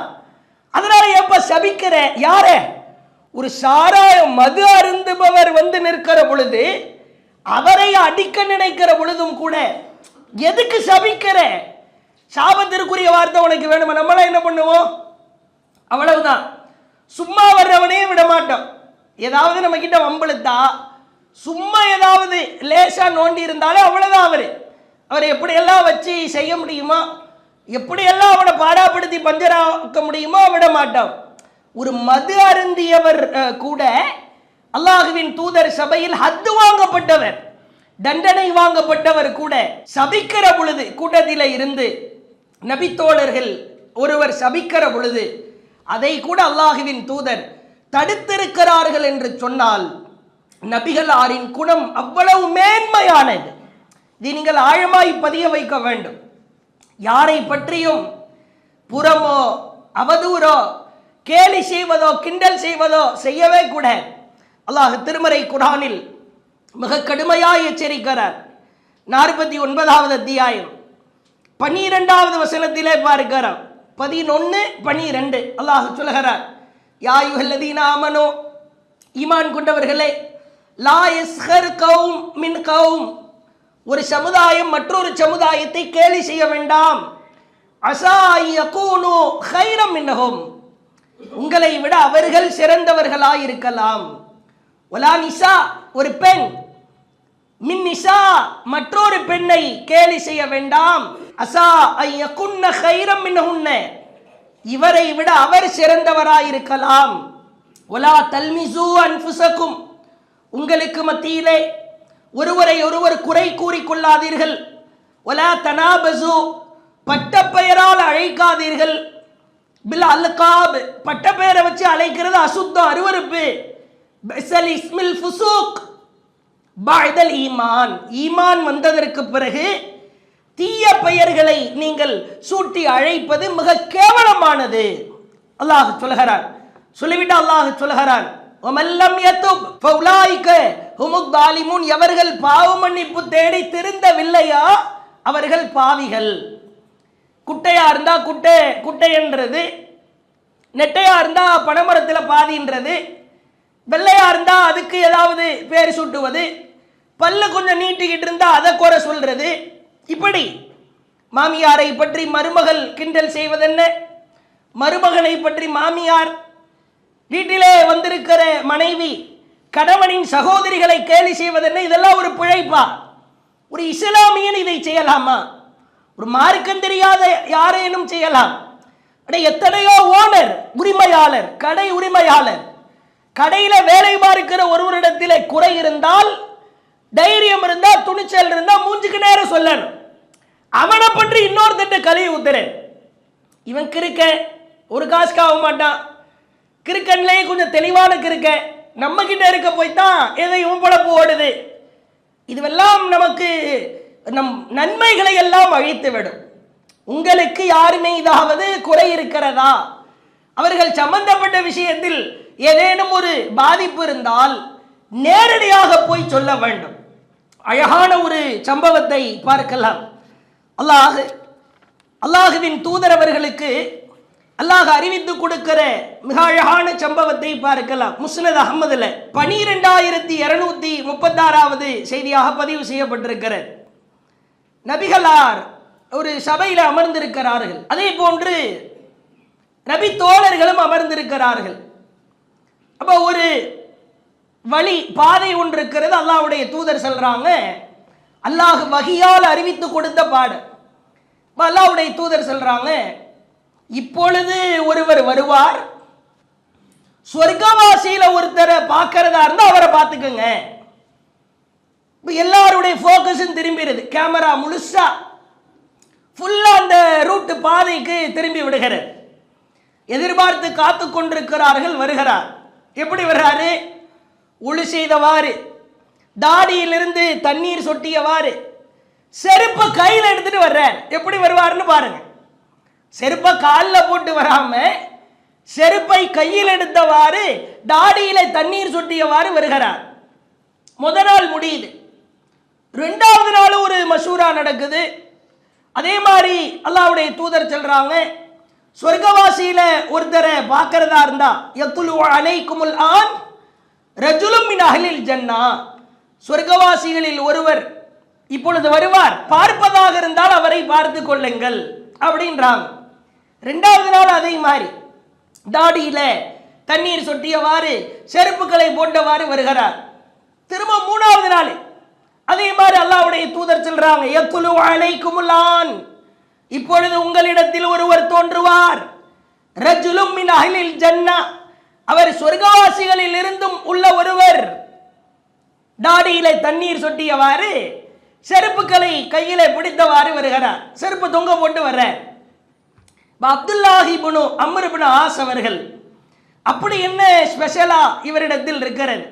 அதனால எப்ப சபிக்கிற? யார? ஒரு சாராய மது அருந்துபவர் நிற்கிற பொழுது, அவரை அடிக்க நினைக்கிற பொழுதும் கூட எதுக்கு சபிக்கிற? சாபத்திற்குரிய வார்த்தை உனக்கு வேணுமா? நம்மளாம் என்ன பண்ணுவோம்? அவ்வளவுதான், சும்மா வர்றவனையே விட மாட்டோம். ஏதாவது நம்ம கிட்ட வம்பளுத்தா, சும்மா ஏதாவது லேசா நோண்டி இருந்தாலே அவ்வளவுதான். அவரை எப்படியெல்லாம் வச்சு செய்ய முடியுமோ, எப்படியெல்லாம் அவனை பாடாப்படுத்தி பஞ்சராக்க முடியுமோ விட மாட்டோம். ஒரு மது அருந்தியவர் கூட அல்லாஹ்வின் தூதர் சபையில் ஹத்து வாங்கப்பட்டவர், தண்டனை வாங்கப்பட்டவர் கூட சபிக்கிற பொழுது, கூட்டத்தில் இருந்து நபித்தோழர்கள் ஒருவர் சபிக்கிற பொழுது அதை கூட அல்லாஹ்வின் தூதர் தடுத்திருக்கிறார்கள் என்று சொன்னால், நபிகளாரின் குணம் அவ்வளவு மேன்மையானது. இதை நீங்கள் ஆழமாய் பதிய வைக்க வேண்டும். யாரை பற்றியும் புறமோ அவதூறோ கேலி செய்வதோ கிண்டல் செய்வதோ செய்யவே கூட அல்லாஹ் திருமறை குர்ஆனில் மிக கடுமையாய் எச்சரிக்கிறார். 49வது அத்தியாயம் 12வது வசனத்திலே பார்க்கிறோம். 11-12 அல்லாஹ் சொல்கிறார், யா அய்யுஹல்லதீன ஆமனூ, ஈமான் கொண்டவர்களே, லா யஸ்ஹர் கௌம் மின் கௌம், ஒரு சமுதாயம் மற்றொரு சமுதாயத்தை கேலி செய்ய வேண்டாம். அஸா யகூனு கைரம் மின்ஹும், உங்களை விட அவர்கள் சிறந்தவர்களாய் இருக்கலாம். வலா நிசா, ஒரு பெண் மின் நிசா, மற்றொரு பெண்ணை கேலி செய்ய வேண்டாம். அசா ஐயகுன்ன கைரம் மின்ஹுன்ன, இவரை விட அவர் சிறந்தவராயிருக்கலாம். ஒலா தல்மிசு அன்ஃபுசகும், உங்களுக்கு மத்தியிலே ஒருவரை ஒருவர் குறை கூறிக்கொள்ளாதீர்கள். ஒலா தனாபசு, பட்ட பெயரால் அழைக்காதீர்கள். பில் அல்காப், பட்ட பெயரை வச்சு அழைக்கிறது அசுத்தம், அருவருப்பு. பிஸல் இஸ்மில் ஃபுசூக் பஅதல் ஈமான், ஈமான் வந்ததற்கு பிறகு தீய பெயர்களை நீங்கள் சூட்டி அழைப்பது மிக கேவலமானது. அல்லாஹ் சொல்கிறான், சொல்லிவிட்டு அல்லாஹ் சொல்கிறான், வமல்லம் யதுப் ஃபஉலாயிக ஹுமுத் தாலிமூன், எவர்கள் பாவ மன்னிப்பு தேடி திருந்தவில்லையா அவர்கள் பாவிகள். குட்டையா இருந்தா குட்டை என்றது, நெட்டையா இருந்தா பனைமரத்தில் பாதின்றது, வெள்ளையா இருந்தா அதுக்கு ஏதாவது பேர் சூட்டுவது, பல்ல கொஞ்சம் நீட்டிக்கிட்டு இருந்தா அதை குறை சொல்றது. இப்படி மாமியாரை பற்றி மருமகள் கிண்டல் செய்வதென்ன, மருமகனை பற்றி மாமியார், வீட்டிலே வந்திருக்கிற மனைவி கணவனின் சகோதரிகளை கேலி செய்வதென்ன, இதெல்லாம் ஒரு பிழைப்பா? ஒரு இஸ்லாமியன் இதை செய்யலாமா? ஒரு மார்க்கம் தெரியாத யாரேனும் செய்யலாம்? எத்தனையோ ஓனர், உரிமையாளர், கடை உரிமையாளர், கடையில வேலை பார்க்கிற ஒருவரிடத்திலே குறை இருந்தால், தைரியம் இருந்தா, துணிச்சல் இருந்தா மூஞ்சுக்கு நேரம் சொல்லணும். அவனை பற்றி இன்னொருத்தட்ட கழுவி ஊத்துறேன். இவன் கிறுக்க, ஒரு காசுக்கு ஆக மாட்டான், கிறுக்கன்லேயே கொஞ்சம் தெளிவான கிறுக்க, நம்ம கிட்ட இருக்க போய்தான் எதை இவன் பொழப்பு ஓடுது. இதுவெல்லாம் நமக்கு நம் நன்மைகளை எல்லாம் அழித்து விடும். உங்களுக்கு யார் மீதாவது குறை இருக்கிறதா? அவர்கள் சம்பந்தப்பட்ட விஷயத்தில் ஏதேனும் ஒரு பாதிப்பு இருந்தால் நேரடியாக போய் சொல்ல வேண்டும். அழகான ஒரு சம்பவத்தை பார்க்கலாம். அல்லாஹுவின் தூதர் அவர்களுக்கு அல்லாஹ் அறிவித்து கொடுக்கிற மிக அழகான சம்பவத்தை பார்க்கலாம். முஸ்னத் அஹ்மதுல 12236வது செய்தியாக பதிவு செய்யப்பட்டிருக்கிறது. நபிகளார் ஒரு சபையில் அமர்ந்திருக்கிறார்கள், அதே போன்று நபி தோழர்களும் அமர்ந்திருக்கிறார்கள். அப்ப ஒரு வழி பாதை ஒன்று இருக்கிறது. அல்லாஹ்வுடைய தூதர் சொல்றாங்க, அல்லாஹ் வஹியால் அறிவித்து கொடுத்த பாடம். அல்லாஹ்வுடைய தூதர் சொல்றாங்க, இப்பொழுது ஒருவர் வருவார், சொர்க்கவாசியில ஒருத்தரை பார்க்கிறதா இருந்தா அவரை பார்த்துக்கோங்க. எல்லாருடைய போக்கஸும் திரும்பிடுது, கேமரா முழுசா ஃபுல்லா அந்த ரூட் பாதைக்கு திரும்பி விடுகிறது. எதிர்பார்த்து காத்து கொண்டிருக்கிறார்கள். வருகிறார். எப்படி வர்றாரு? ஒளி செய்தவாறு, தாடியிலிருந்து தண்ணீர் சொட்டியவாறு, செருப்பை கையில் எடுத்துட்டு வர்றார். எப்படி வருவாருன்னு பாருங்க. செருப்பை காலில் போட்டு வராம செருப்பை கையில் எடுத்தவாறு தாடியில தண்ணீர் சொட்டியவாறு வருகிறார். முதல் நாள் முடியுது. ரெண்டாவது நாள் ஒரு மசூரா நடக்குது. அதே மாதிரி அல்லாஹ்வுடைய தூதர் சொல்றாங்க, சொர்க்கவாசியில ஒருத்தரை பார்க்கிறதா இருந்தா யத்துலு அலைக்குமுல் ஆன் ரஜுலும் மின் அஹ்லில் ஜன்னா, சொர்க்கவாசிகளில் ஒருவர் இப்பொழுது வருவார், பார்ப்பதாக இருந்தால் அவரை பார்த்து கொள்ளுங்கள் அப்படின்றாங்க. ரெண்டாவது நாள் அதே மாதிரி தாடியில தண்ணீர் சொட்டியவாறு செருப்புகளை போட்டவாறு வருகிறார். திரும்ப மூணாவது நாள் அதே மாதிரி அல்லாஹ்வுடைய தூதர் சொல்றாங்க, யத்துலு அலைக்குமுல் ஆன், இப்பொழுது உங்களிடத்தில் ஒருவர் தோன்றுவார், ரஜுலும் மின் அஹ்லில் ஜன்னா, அவர் சொர்க்கவாசிகளில் இருந்தும் உள்ள ஒருவர், தாடியில தண்ணீர் சொட்டியவாறு செருப்புகளை கையில பிடித்தவாறு வருகிறார். செருப்பு தொங்க போட்டு வர்ற அப்துல்லாஹ் இப்னு அம்ர் இப்னு ஆஸ் அவர்கள், அப்படி என்ன ஸ்பெஷலா இவரிடத்தில் இருக்கிறது?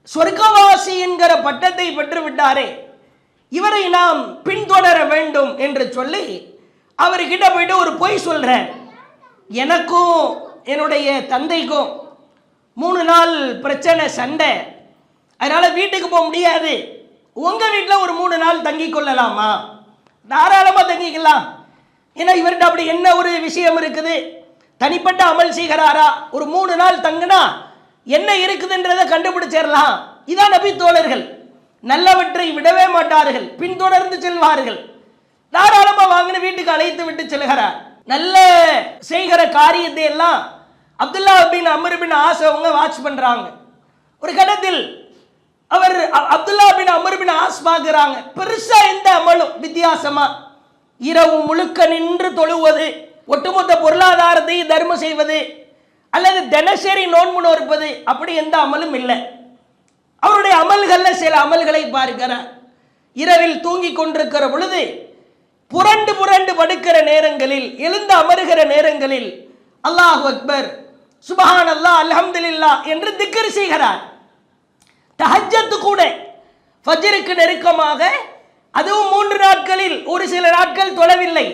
சொர்க்கவாசி என்கிற பட்டத்தை பெற்று விட்டாரே, இவரை நாம் பின்தொடர வேண்டும் என்று சொல்லி அவர்கிட்ட போயிட்டு ஒரு பொய் சொல்ற, எனக்கும் என்னுடைய தந்தைக்கும் 3 நாள் பிரச்சனை, சண்டை, அதனால வீட்டுக்கு போக முடியாது, உங்க வீட்டில் ஒரு 3 நாள் தங்கி கொள்ளலாமா? தாராளமா தங்கிக்கலாம். ஏன்னா இவர்கிட்ட அப்படி என்ன ஒரு விஷயம் இருக்குது? தனிப்பட்ட அமல் செய்கிறாரா? ஒரு 3 நாள் தங்கினா என்ன இருக்குதுன்றதை கண்டுபிடிச்சிடலாம். இதான் நபி தோழர்கள், நல்லவற்றை விடவே மாட்டார்கள், பின்தொடர்ந்து செல்வார்கள். தாராளமா வாங்கின வீட்டுக்கு அழைத்து விட்டு செல்கிறார். நல்ல செய்கிற காரியத்தை எல்லாம் அப்துல்லா பின் அம்ர் பின் ஆஸ் அவங்க வாட்ச் பண்றாங்க. ஒரு கட்டத்தில் அவர் அப்துல்லா பின் அமர் பின் ஆஸ் பார்க்கிறாங்க, பெருசா எந்த அமலும் வித்தியாசமா இரவு முழுக்க நின்று தொழுவது, ஒட்டுமொத்த பொருளாதாரத்தை தர்மம் செய்வது, அல்லது தினசரி நோன்பு நோற்பது, அப்படி எந்த அமலும் இல்லை. அவருடைய அமல்கள்ல சில அமல்களை பார்க்கிறார். இரவில் தூங்கி கொண்டிருக்கிற பொழுது புரண்டு புரண்டு படுக்கிற நேரங்களில், எழுந்து அமருகிற நேரங்களில் அல்லாஹ் அக்பர், சுபஹான் அல்லாஹ், அல்ஹம்துலில்லாஹ் என்று திக்ர் செய்கிறார். தஹஜ்ஜத் கூட ஃபஜ்ருக்கு நெருக்கமாக, அதுவும் 3 நாட்களில் ஒரு சில நாட்கள் தொழவில்லை,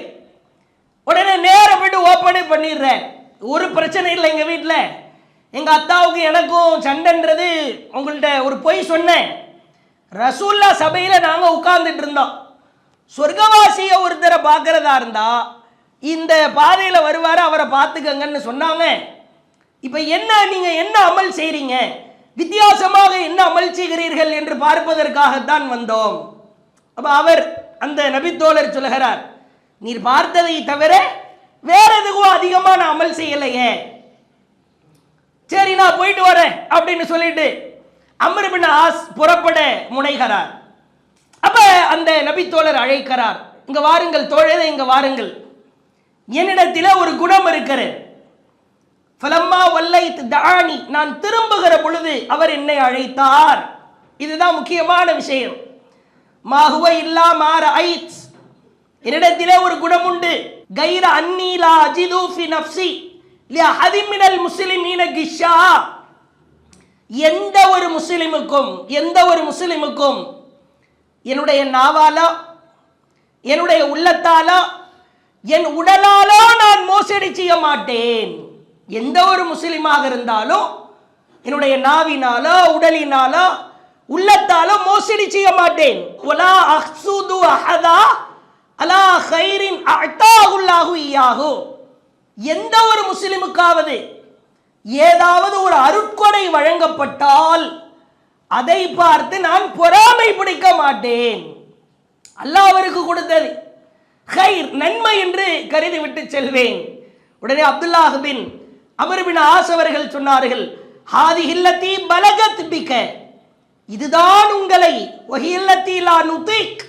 உடனே நேரம் விட்டு ஓப்பனே பண்ணிடுறேன். ஒரு பிரச்சனை இல்லை. எங்கள் வீட்டில் எங்கள் அத்தாவுக்கு எனக்கும் சண்டைன்றது உங்கள்கிட்ட ஒரு பொய் சொன்னேன். ரசூல்லா சபையில் நாங்கள் உட்கார்ந்துட்டு இருந்தோம். சொர்க்கவாசியை ஒருத்தரை பார்க்கறதா இருந்தா இந்த பாதையில் வருவார், அவரை பார்த்துக்கங்கன்னு சொன்னாங்க. இப்போ என்ன, நீங்கள் என்ன அமல் செய்கிறீங்க, வித்தியாசமாக என்ன அமல் செய்கிறீர்கள் என்று பார்ப்பதற்காகத்தான் வந்தோம். அப்போ அவர் அந்த நபித்தோழர் சொல்கிறார், நீர் பார்த்ததை தவிர வேற எதுவும் அதிகமான அமல் செய்யலையே, சரி நான் போயிட்டு வரேன் அப்படின்னு சொல்லிட்டு அம்ர் பின் ஆஸ் புறப்பட முனைகிறார். அப்ப அந்த நபித்தோழர் அழைக்கிறார், இங்க வாருங்கள் தோழரே, இங்க வாருங்கள், என்னிடத்தில் ஒரு குணம் இருக்கிறது. ஃபலம்மா வல்லைத் தஆனி, நான் திரும்புகிற பொழுது அவர் என்னை அழைத்தார். இதுதான் முக்கியமான விஷயம். மா ஹுவ இல்லா மா ரஅய்த், என்னிடத்திலே ஒரு குணம் உண்டு. கைர அன்னி லா அஜிது ஃபி நஃப்ஸி லிஅஹதி மினல் முஸ்லிமீன கிஷா, எந்த ஒரு முஸ்லிமுக்கும் என்னுடைய நாவாலோ, என்னுடைய உள்ளத்தாலோ, என் உடலாலோ நான் மோசடி செய்ய மாட்டேன். எந்த ஒரு முஸ்லிமாக இருந்தாலும் என்னுடைய நாவினாலோ, உடலினாலோ, உள்ளத்தாலோ மோசடி செய்ய மாட்டேன். வலா அஹ்சுது அஹதா அலா கைரின் அஅதாஹுல்லாஹு இய்யாஹு, எந்த ஒரு முஸ்லிமுக்காவது ஏதாவது ஒரு அருட்கொடை வழங்கப்பட்டால் அதை பார்த்து நான் பொறாமை பிடிக்க மாட்டேன். அல்லாஹ் அவருக்கு கொடுத்தது கைர், நன்மை என்று கருதி விட்டு செல்வேன். உடனே அப்துல்லாஹ் பின் அமர் பின் ஆஸ் அவர்கள் சொன்னார்கள், ஹாதிஹில்லதி பலகத் பிக, இதுதான் உங்களை வஹில்லதி லா நுதிக்,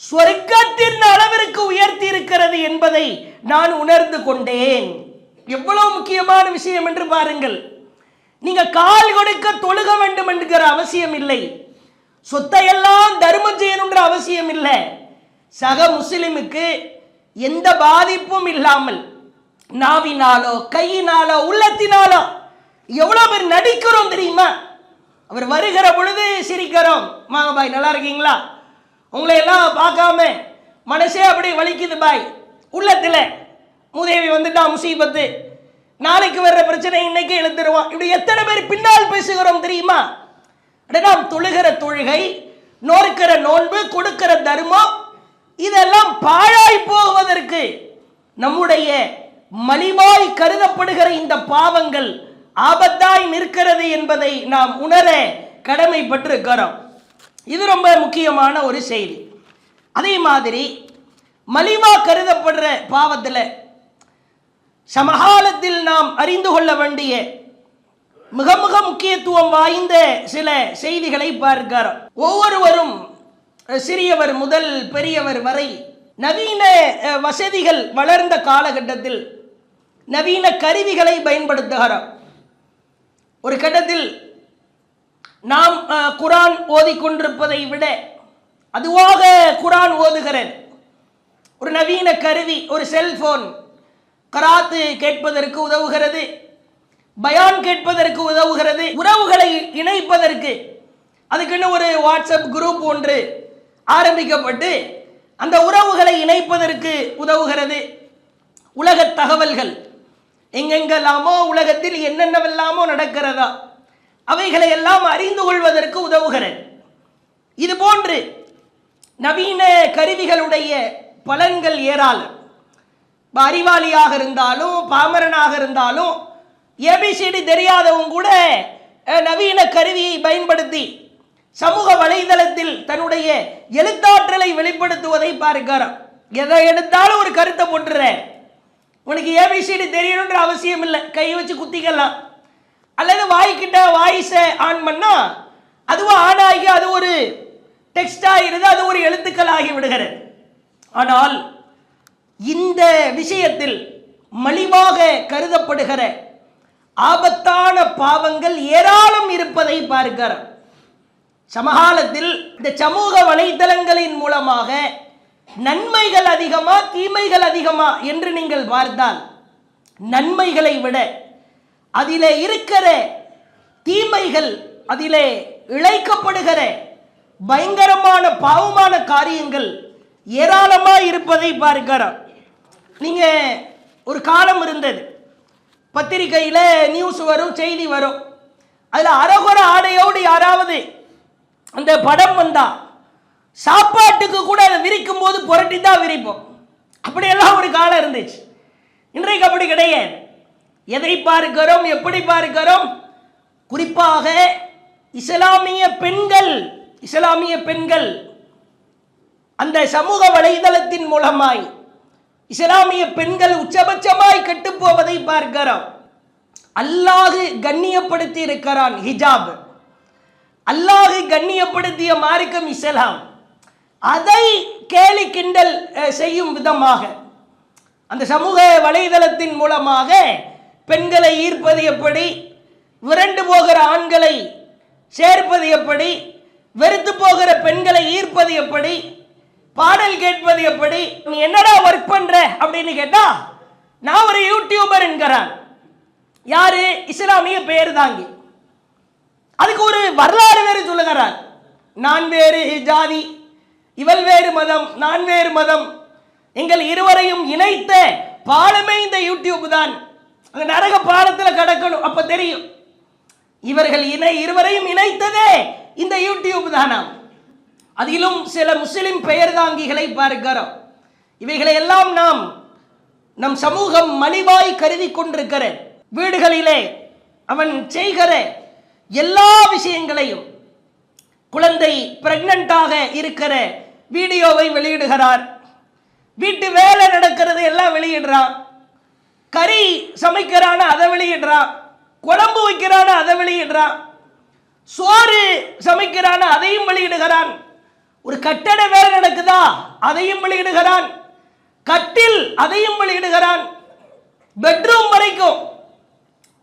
சொர்க்கத்தின் அளவிற்கு உயர்த்தி இருக்கிறது என்பதை நான் உணர்ந்து கொண்டேன். எவ்வளவு முக்கியமான விஷயம் என்று பாருங்கள். நீங்க கால் கொடுக்க தொழுக வேண்டும் என்கிற அவசியம் இல்லை, சொத்தையெல்லாம் தர்மம் செய்யணுன்ற அவசியம் இல்லை. சக முஸ்லிமுக்கு எந்த பாதிப்பும் இல்லாமல் நாவினாலோ, கையினாலோ, உள்ளத்தினாலோ எவ்வளவு பேர் நடிக்கிறோம் தெரியுமா? அவர் வருகிற பொழுது சிரிக்கிறோம், வாங்க பாய் நல்லா இருக்கீங்களா, உங்களை எல்லாம் பார்க்காம மனசே அப்படி வலிக்குது பாய், உள்ளத்தில் மூதேவி வந்துட்டா முசீபத்து, நாளைக்கு வர்ற பிரச்சனை இன்னைக்கு எழுத்துருவான், இப்படி எத்தனை பேர் பின்னால் பேசுகிறோம் தெரியுமா? நாம் தொழுகிற தொழுகை, நோக்கிற நோன்பு, கொடுக்கிற தர்மம், இதெல்லாம் பாழாய் போவதற்கு நம்முடைய மலிவாய் கருதப்படுகிற இந்த பாவங்கள் ஆபத்தாய் நிற்கிறது என்பதை நாம் உணர கடமைப்பட்டிருக்கிறோம். இது ரொம்ப முக்கியமான ஒரு செய்தி. அதே மாதிரி மலிவா கருதப்படுற பாவத்தில் சமகாலத்தில் நாம் அறிந்து கொள்ள வேண்டிய மிக மிக முக்கியத்துவம் வாய்ந்த சில செய்திகளை பார்க்கிறோம். ஒவ்வொருவரும் சிறியவர் முதல் பெரியவர் வரை நவீன வசதிகள் வளர்ந்த காலகட்டத்தில் நவீன கருவிகளை பயன்படுத்துகிறோம். ஒரு கட்டத்தில் நாம் குரான் ஓதிக்கொண்டிருப்பதை விட அதுவாக குரான் ஓதுகிறேன் ஒரு நவீன கருவி, ஒரு செல்போன் கராத்து கேட்பதற்கு உதவுகிறது, பயான் கேட்பதற்கு உதவுகிறது, உறவுகளை இணைப்பதற்கு அதுக்குன்னு ஒரு வாட்ஸ்அப் குரூப் ஒன்று ஆரம்பிக்கப்பட்டு அந்த உறவுகளை இணைப்பதற்கு உதவுகிறது. உலக தகவல்கள் எங்கெங்கெல்லாமோ உலகத்தில் என்னென்னவெல்லாமோ நடக்கிறதா அவைகளை எல்லாம் அறிந்து கொள்வதற்கு உதவுகிறது. இது போன்று நவீன கருவிகளுடைய பலன்கள் ஏராளம். அறிவாளியாக இருந்தாலும் பாமரனாக இருந்தாலும் ஏபிசிடி தெரியாதவங்க கூட நவீன கருவியை பயன்படுத்தி சமூக வலைதளத்தில் தன்னுடைய எழுத்தாற்றலை வெளிப்படுத்துவதை பார்க்கிறோம். எதை எடுத்தாலும் ஒரு கருத்தை போட்டுறேன், உனக்கு ஏபிசிடி தெரியணுன்ற அவசியம் இல்லை, கை வச்சு குத்திக்கலாம், அல்லது வாய்க்கிட்ட வாய்ஸை ஆன் பண்ணா அதுவும் ஆணாகி அது ஒரு டெக்ஸ்ட் ஆகிறது, அது ஒரு எழுத்துக்கள் ஆகி விடுகிறது. ஆனால் இந்த விஷயத்தில் மலிவாக கருதப்படுகிற ஆபத்தான பாவங்கள் ஏராளம் இருப்பதை பார்க்கிறோம். சமகாலத்தில் இந்த சமூக வலைதளங்களின் மூலமாக நன்மைகள் அதிகமா தீமைகள் அதிகமா என்று நீங்கள் பார்த்தால், நன்மைகளை விட அதிலே இருக்கிற தீமைகள், அதிலே இழைக்கப்படுகிற பயங்கரமான பாவமான காரியங்கள் ஏராளமாக இருப்பதை பார்க்கிறோம். நீங்க ஒரு காலம் இருந்தது, பத்திரிகையில் நியூஸ் வரும், செய்தி வரும், அதில் அரகுர ஆடையோடு யாராவது அந்த படம் வந்தா சாப்பாட்டுக்கு கூட அதை விரிக்கும் போது புரட்டி தான் விரிப்போம். அப்படியெல்லாம் ஒரு காலம் இருந்துச்சு. இன்றைக்கு அப்படி கிடையாது. எதை பார்க்கிறோம், எப்படி பார்க்கிறோம்? குறிப்பாக இஸ்லாமிய பெண்கள் அந்த சமூக வலைதளத்தின் மூலமாய் இஸ்லாமிய பெண்கள் உச்சபட்சமாய் கெட்டு போவதை பார்க்கிறோம். அல்லாஹ் கண்ணியப்படுத்தி இருக்கிறான் ஹிஜாப், அல்லாஹ் கண்ணியப்படுத்திய மார்க்கம் இஸ்லாம். அதை கேலி கிண்டல் செய்யும் விதமாக அந்த சமூக வலைதளத்தின் மூலமாக பெண்களை ஈர்ப்பது எப்படி, விரண்டு போகிற ஆண்களை சேர்ப்பது எப்படி, வெறுத்து போகிற பெண்களை ஈர்ப்பது எப்படி, பாடல் கேட்பது எப்படி. நீ என்னடா ஒர்க் பண்ற அப்படின்னு கேட்டா, நான் ஒரு யூடியூபர் என்கிறான். யாரு? இஸ்லாமிய பெயர் தாங்கி. அதுக்கு ஒரு வரலாறு வேறு சொல்லுகிறார். நான் வேறு ஜாதி, இவள் வேறு மதம், நான் வேறு மதம், எங்கள் இருவரையும் இணைத்த பாலமே இந்த யூடியூப் தான், அந்த நரக பாலத்தில் கடக்கணும். அப்ப தெரியும் இவர்கள் இருவரையும் இணைத்ததே இந்த யூடியூப் தானா. அதிலும் சில முஸ்லிம் பெயர் தாங்கிகளை பார்க்கிறோம். இவைகளை எல்லாம் நம் சமூகம் மலிவாய் கருதி கொண்டிருக்கிற வீடுகளிலே அவன் செய்கிற எல்லா விஷயங்களையும், குழந்தை பிரெக்னண்டாக இருக்கிற வீடியோவை வெளியிடுகிறார், வீட்டு வேலை நடக்கிறது எல்லாம் வெளியிடுறான், கறி சமைக்கிறான அதை வெளியிடுறான், குழம்பு வைக்கிறான அதை வெளியிடுறான், சோறு சமைக்கிறான அதையும் வெளியிடுகிறான், ஒரு கட்டட வேலை நடக்குதா அதையும் வெளியிடுகிறான், கட்டில் அதையும் வெளியிடுகிறான், பெட்ரூம் வரைக்கும்.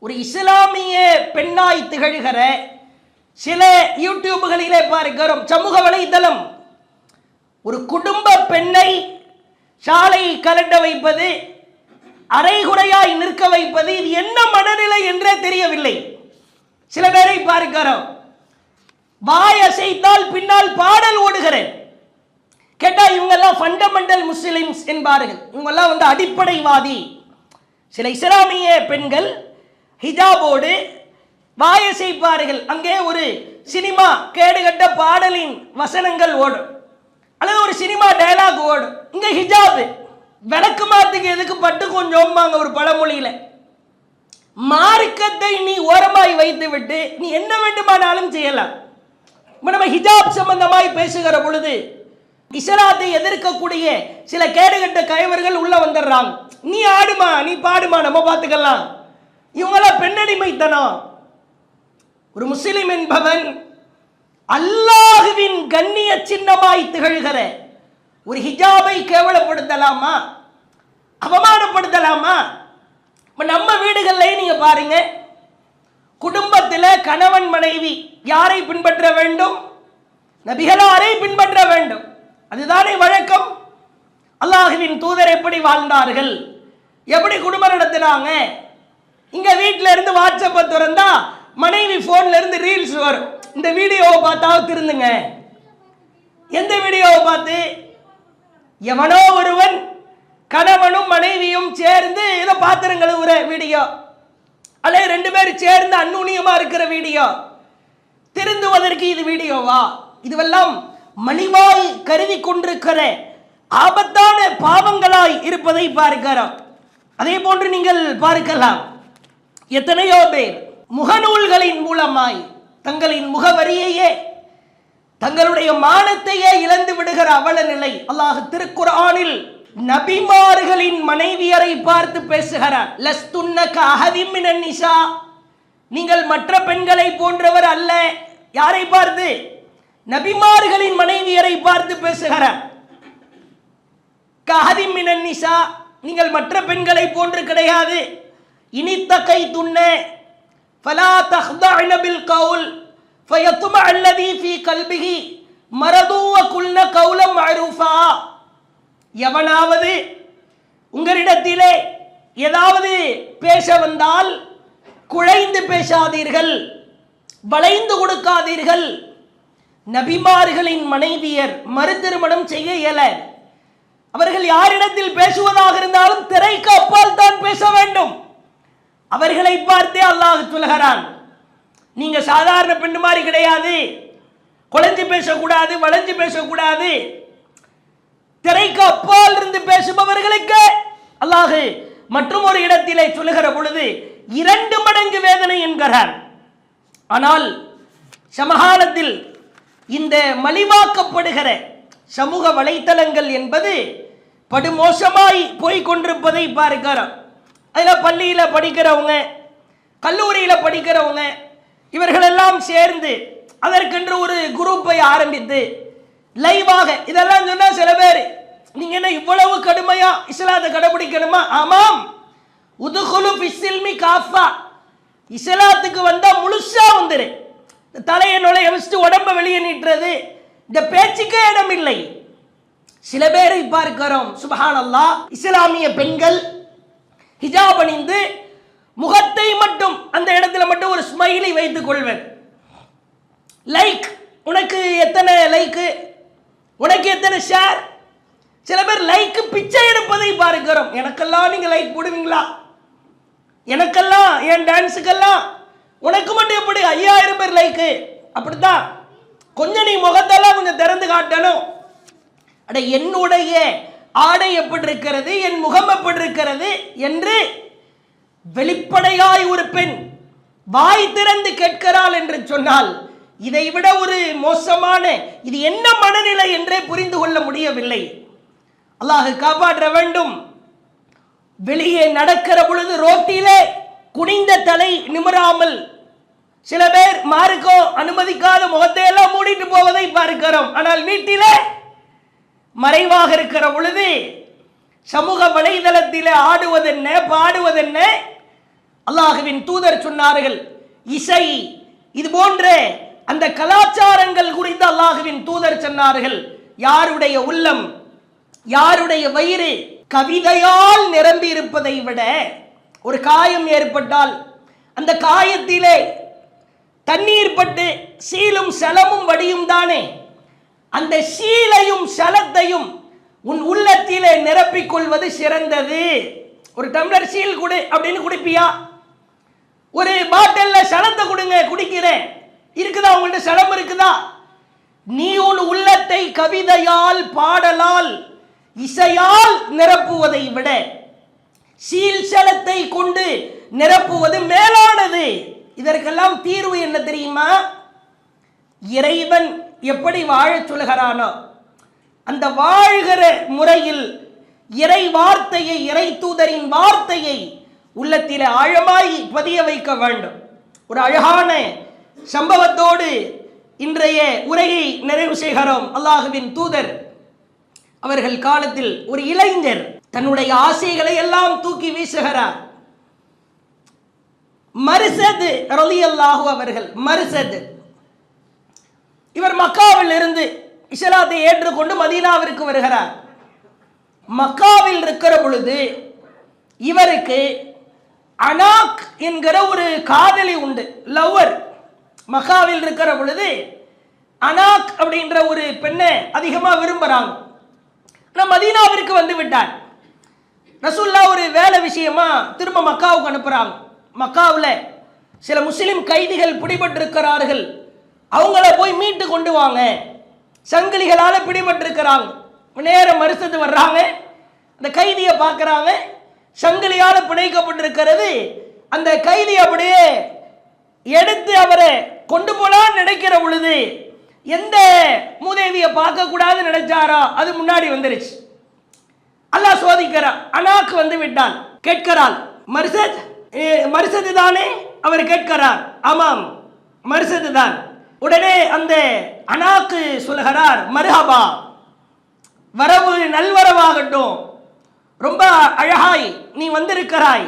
ஒரு இஸ்லாமிய பெண்ணாய் திகழ்கிற சில யூடியூப்களிலே பார்க்கிறோம். சமூக வலைதளம் ஒரு குடும்ப பெண்ணை சாலை கலட்ட வைப்பது, அரைகுறையாய் நிற்க வைப்பது, இது என்ன மனநிலை என்றே தெரியவில்லை. சில பேரை பார்க்கிறோம், வாய் அசைத்தால் பின்னால் பாடல் ஓடுகிறேன். கேட்டா இவங்கெல்லாம் ஃபண்டமெண்டல் முஸ்லிம்ஸ் என்பார்கள், இவங்கெல்லாம் அடிப்படைவாதி. சில இஸ்லாமிய பெண்கள் ஹிஜாபோடு வாயசைப்பார்கள். அங்கே ஒரு சினிமா கேடுகட்ட பாடலின் வசனங்கள் ஓடும், அல்லது ஒரு சினிமா டயலாக் ஓடும். இங்க ஹிஜாப் விளக்கு மாத்துக்கு எதுக்கு பட்டு கொஞ்சம் ஒரு பழமொழியில. மார்க்கத்தை நீ ஓரமாய் வைத்து விட்டு நீ என்ன வேண்டுமானாலும் செய்யலாம். நம்ம ஹிஜாப் சம்பந்தமாய் பேசுகிற பொழுது இஸ்லாத்தை எதிர்க்கக்கூடிய சில கேடுகட்ட கயவர்கள் உள்ள வந்துடுறாங்க. நீ ஆடுமா, நீ பாடுமா, நம்ம பார்த்துக்கலாம். இவங்களாம் பெண்ணடிமைத்தனம். ஒரு முஸ்லிம் என்பவன் அல்லாஹ்வின் கண்ணிய சின்னமாய் திகழ்கிற ஒரு ஹிஜாபை கேவலப்படுத்தலாமா, அவமானப்படுத்தலாமா? நம்ம வீடுகளில் நீங்க பாருங்க, குடும்பத்தில் கணவன் மனைவி யாரை பின்பற்ற வேண்டும்? நபிகளாரை பின்பற்ற வேண்டும். அதுதானே வழக்கம். அல்லாஹ்வின் தூதர் எப்படி வாழ்ந்தார்கள், எப்படி குடும்பம் நடத்தினாங்க. இங்க வீட்டில இருந்து வாட்ஸ்அப்பை திறந்தா மனைவி போன்ல இருந்து ரீல்ஸ் வரும். இந்த வீடியோவை பார்த்தாவது திருந்துங்க. எந்த வீடியோவை பார்த்து? எவனோ ஒருவன் கணவனும் மனைவியும் சேர்ந்து ஏதோ பாத்திரம் கழுவுற வீடியோ, அல்லது ரெண்டு பேரும் சேர்ந்து அந்நுண்ணியமா இருக்கிற வீடியோ. திருந்துவதற்கு இது வீடியோவா? இதுவெல்லாம் மலிவாய் கருதி கொண்டிருக்கிற ஆபத்தான பாவங்களாய் இருப்பதை பார்க்கிறோம். அதே போன்று நீங்கள் பார்க்கலாம், எத்தனையோ பேர் முகநூல்களின் மூலமாய் தங்களின் முகவரியையே, தங்களுடைய மானத்தையே இழந்து விடுகிற அவல நிலை. அல்லாஹ் திருக்குர்ஆனில் நபிமார்களின் மனைவியரை பார்த்து பேசுகிறார். லஸ்துன்னக அஹதிம் மினன் நிசா, நீங்கள் மற்ற பெண்களை போன்றவர் அல்ல. யாரை பார்த்து? நபிமார்களின் மனைவியரை பார்த்து பேசுகிறார். கஹதி மினன் நிசா, நீங்கள் மற்ற பெண்களை போன்று கிடையாது. இனித்தகை துண்ண ஃபலா தஹ்தஅன பில் கவுல் ஃபயத்மஅ அல்லதி ஃபீ கல்பிஹி மரது வ குல்ன கௌலம் மஅரூஃபா. எவனாவது உங்களிடத்திலே ஏதாவது பேச வந்தால் குழைந்து பேசாதீர்கள், வளைந்து கொடுக்காதீர்கள். நபிமார்களின் மனைவியர் மறு திருமணம் செய்ய இயல. அவர்கள் யாரிடத்தில் பேசுவதாக இருந்தாலும் திரைக்கு அப்பால் தான் பேச வேண்டும். அவர்களை பார்த்தே அல்லாஹ் சொல்கிறான், நீங்க சாதாரண பெண்ணு மாதிரி கிடையாது, குழைஞ்சு பேசக்கூடாது, வளைஞ்சு பேசக்கூடாது. திரைக்கு அப்பால் இருந்து பேசுபவர்களுக்கு அல்லாஹ் மற்றும் ஒரு இடத்திலே சொல்லுகிற பொழுது 2 மடங்கு வேதனை என்கிறார். ஆனால் சமகாலத்தில் இந்த மலிவாக்கப்படுகிற சமூக வலைத்தளங்கள் என்பது படுமோசமாய் போய்கொண்டிருப்பதை பார்க்கிறோம். அதில் பள்ளியில் படிக்கிறவங்க, கல்லூரியில் படிக்கிறவங்க, இவர்களெல்லாம் சேர்ந்து அதற்கென்று ஒரு குரூப்பை ஆரம்பித்து லைவாக இதெல்லாம் சொன்னா சில பேர், நீங்க என்ன இவ்வளவு கடுமையா இஸ்லாத்தை கடைபிடிக்கணுமா? ஆமாம், உதுகுலு ஃபிஸ்ஸில்மி காஃபா, இஸ்லாத்துக்கு வந்தா முழுசா வந்துரு. தலையை நுழைய வச்சுட்டு உடம்ப வெளியே நீட்டுறது, இந்த பேச்சுக்கே இடம் இல்லை. சில பேரை பார்க்கிறோம், சுப்ஹானல்லாஹ், இஸ்லாமிய பெண்கள் ஹிஜாப் அணிந்து முகத்தை மட்டும் அந்த இடத்துல மட்டும் ஒரு ஸ்மைலி வைத்துக் கொள்வர். லைக், உனக்கு எத்தனை லைக்கு, உனக்கு எத்தனை ஷேர். சில பேர் லைக்கு பிச்சை எடுப்பதை பார்க்கிறோம். எனக்கெல்லாம் நீங்க லைக் போடுவீங்களா? எனக்கெல்லாம், என் டான்ஸுக்கெல்லாம், உனக்கு மட்டும் எப்படி 5000 பேர் லைக்கு? அப்படித்தான். கொஞ்சம் நீ முகத்தெல்லாம் கொஞ்சம் திறந்து காட்டணும். அட, என்னுடைய ஆடை எப்படி இருக்கிறது, என் முகம் எப்படி இருக்கிறது என்று வெளிப்படையாய் ஒரு பெண் வாய் திறந்து கேட்கிறாள் என்று சொன்னால், இதைவிட ஒரு மோசமான இது என்ன மனநிலை என்றே புரிந்து கொள்ள முடியவில்லை. அல்லாஹ் காப்பாற்ற வேண்டும். வெளியே நடக்கிற பொழுது ரோட்டிலே குனிந்த தலை நிமிராமல் சில பேர் மார்க்கோ அனுமதிக்காத முகத்தை எல்லாம் மூடிட்டு போவதை பார்க்கிறோம். ஆனால் வீட்டிலே மறைவாக இருக்கிற பொழுது சமூக வலைதளத்திலே ஆடுவதென்ன, பாடுவதென்ன? அல்லாஹ்வின் தூதர் சொன்னார்கள், இசை, இது போன்ற அந்த கலாச்சாரங்கள் குறித்து அல்லாஹ்வின் தூதர் சொன்னார்கள், யாருடைய உள்ளம், யாருடைய வயிறு கவிதையால் நிரம்பி இருப்பதை விட, ஒரு காயம் ஏற்பட்டால் அந்த காயத்திலே தண்ணீர் பட்டு சீலும் சலமும் வடியும் தானே, அந்த சீலையும் சலத்தையும் உன் உள்ளத்திலே நிரப்பிக் கொள்வது சிறந்தது. ஒரு டம்ளர் சீல் கொடு அப்படின்னு குடிப்பியா? ஒரு பாட்டில்ல சலத்தை கொடுங்க, குடிக்கிறேன். இருக்குதா உங்கள்ட்ட சலம் இருக்குதா? நீ உன் உள்ளத்தை கவிதையால், பாடலால், இசையால் நிரப்புவதை விட சீல் சலத்தை கொண்டு நிரப்புவது மேலானது. இதற்கெல்லாம் தீர்வு என்ன தெரியுமா? இறைவன் எப்படி வாழச் சொல்கிறானோ அந்த வாழ்கிற முறையில் இறை வார்த்தையை, இறை தூதரின் வார்த்தையை உள்ளத்தில் ஆழமாய் பதிய வைக்க வேண்டும். ஒரு அழகான சம்பவத்தோடு இன்றைய உரையை நிறைவு செய்கிறோம். அல்லாஹ்வின் தூதர் அவர்கள் காலத்தில் ஒரு இளைஞர் தன்னுடைய ஆசைகளை எல்லாம் தூக்கி வீசுகிறார். மர்சத் ரலியல்லாஹு அவர்கள், மர்சத், இவர் மக்காவில் இருந்து இஸ்லாத்தை ஏற்றுக்கொண்டு மதீனாவிற்கு வருகிறார். மக்காவில் இருக்கிற பொழுது இவருக்கு அனாக் என்கிற ஒரு காதலி உண்டு, லவ்வர். மக்காவில் இருக்கிற பொழுது அனாக் அப்படின்ற ஒரு பெண்ணை அதிகமாக விரும்புகிறாங்க. ஆனால் மதீனாவிற்கு வந்து விட்டார். ரசூல்லா ஒரு வேலை விஷயமா திரும்ப மக்காவுக்கு அனுப்புகிறாங்க. மக்காவில் சில முஸ்லிம் கைதிகள் பிடிபட்டிருக்கிறார்கள், அவங்கள போய் மீட்டு கொண்டு வாங்க, சங்கிலிகளால் பிடிபட்டிருக்கிறாங்க. நேரம் மறுசது வர்றாங்க, அந்த கைதியை பார்க்குறாங்க, சங்கிலியால் பிணைக்கப்பட்டிருக்கிறது. அந்த கைதி அப்படியே எடுத்து அவரை கொண்டு போலான்னு நினைக்கிற பொழுது எந்த மூதேவியை பார்க்கக்கூடாதுன்னு நினைச்சாரோ அது முன்னாடி வந்துருச்சு. அல்லாஹ் சோதிக்கிறான். அனாக்கு வந்து விட்டான். கேட்கிறாள், மர்சத், மர்சது தானே? அவர் கேட்கிறார், ஆமாம் மர்சது தான். உடனே அந்த அனாக்கு சொல்லுகிறார், மர்ஹபா, வரவு நல்வரவாகட்டும், ரொம்ப அழகாய் நீ வந்திருக்கிறாய்.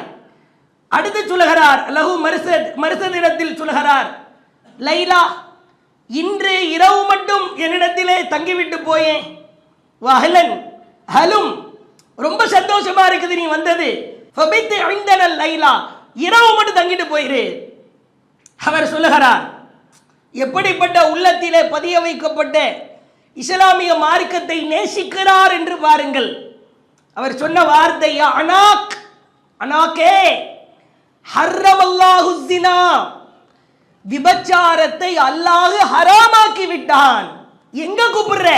அடுத்து சொல்லுகிறார் லஹு மர்சதிடத்தில் சொல்லுகிறார், லைலா, இன்று இரவு மட்டும் என்னிடத்திலே தங்கிவிட்டு போயேன். வஹலன் ஹலும், ரொம்ப சந்தோஷமா இருக்குது நீ வந்தது. ஃபபித் இந்தனல் லைலா, இரவு மட்டும் தங்கிட்டு போயிரு. அவர் சொல்லுகிறார், எப்படிப்பட்ட உள்ளத்திலே பதிய வைக்கப்பட்ட இஸ்லாமிய மார்க்கத்தை நேசிக்கிறார் என்று பாருங்கள். அவர் சொன்ன வார்த்தை, அனாக், அனாக்கே, ஹர்ரமல்லாஹு ஸினா, விபச்சாரத்தை அல்லாஹ் ஹராமாக்கி விட்டான். எங்க கூப்பிடுற?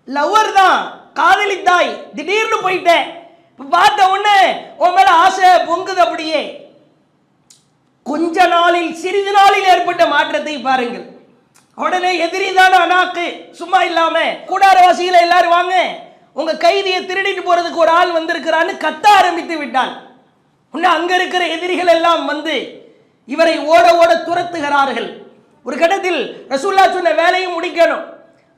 லவர் தான், காதலித்தாய், திடீர்னு போயிட்ட, பார்த்த உடனே உன் மேல ஆசை பொங்குது. அப்படியே கொஞ்ச நாளில், சிறிது நாளில் ஏற்பட்ட மாற்றத்தை பாருங்கள். உடனே எதிரிதான அனாக்கு சும்மா இல்லாம, கூடாரவாசிகளை எல்லாரும் வாங்க, உங்க கைதியை திருடிட்டு போறதுக்கு ஒரு ஆள் வந்திருக்கிறான்னு கத்த ஆரம்பித்து விட்டான். உன்ன அங்க இருக்கிற எதிரிகள் எல்லாம் வந்து இவரை ஓட ஓட துரத்துகிறார்கள். ஒரு கட்டத்தில் ரசூலுல்லாஹ் சொன்ன வேலையை முடிக்கணும்.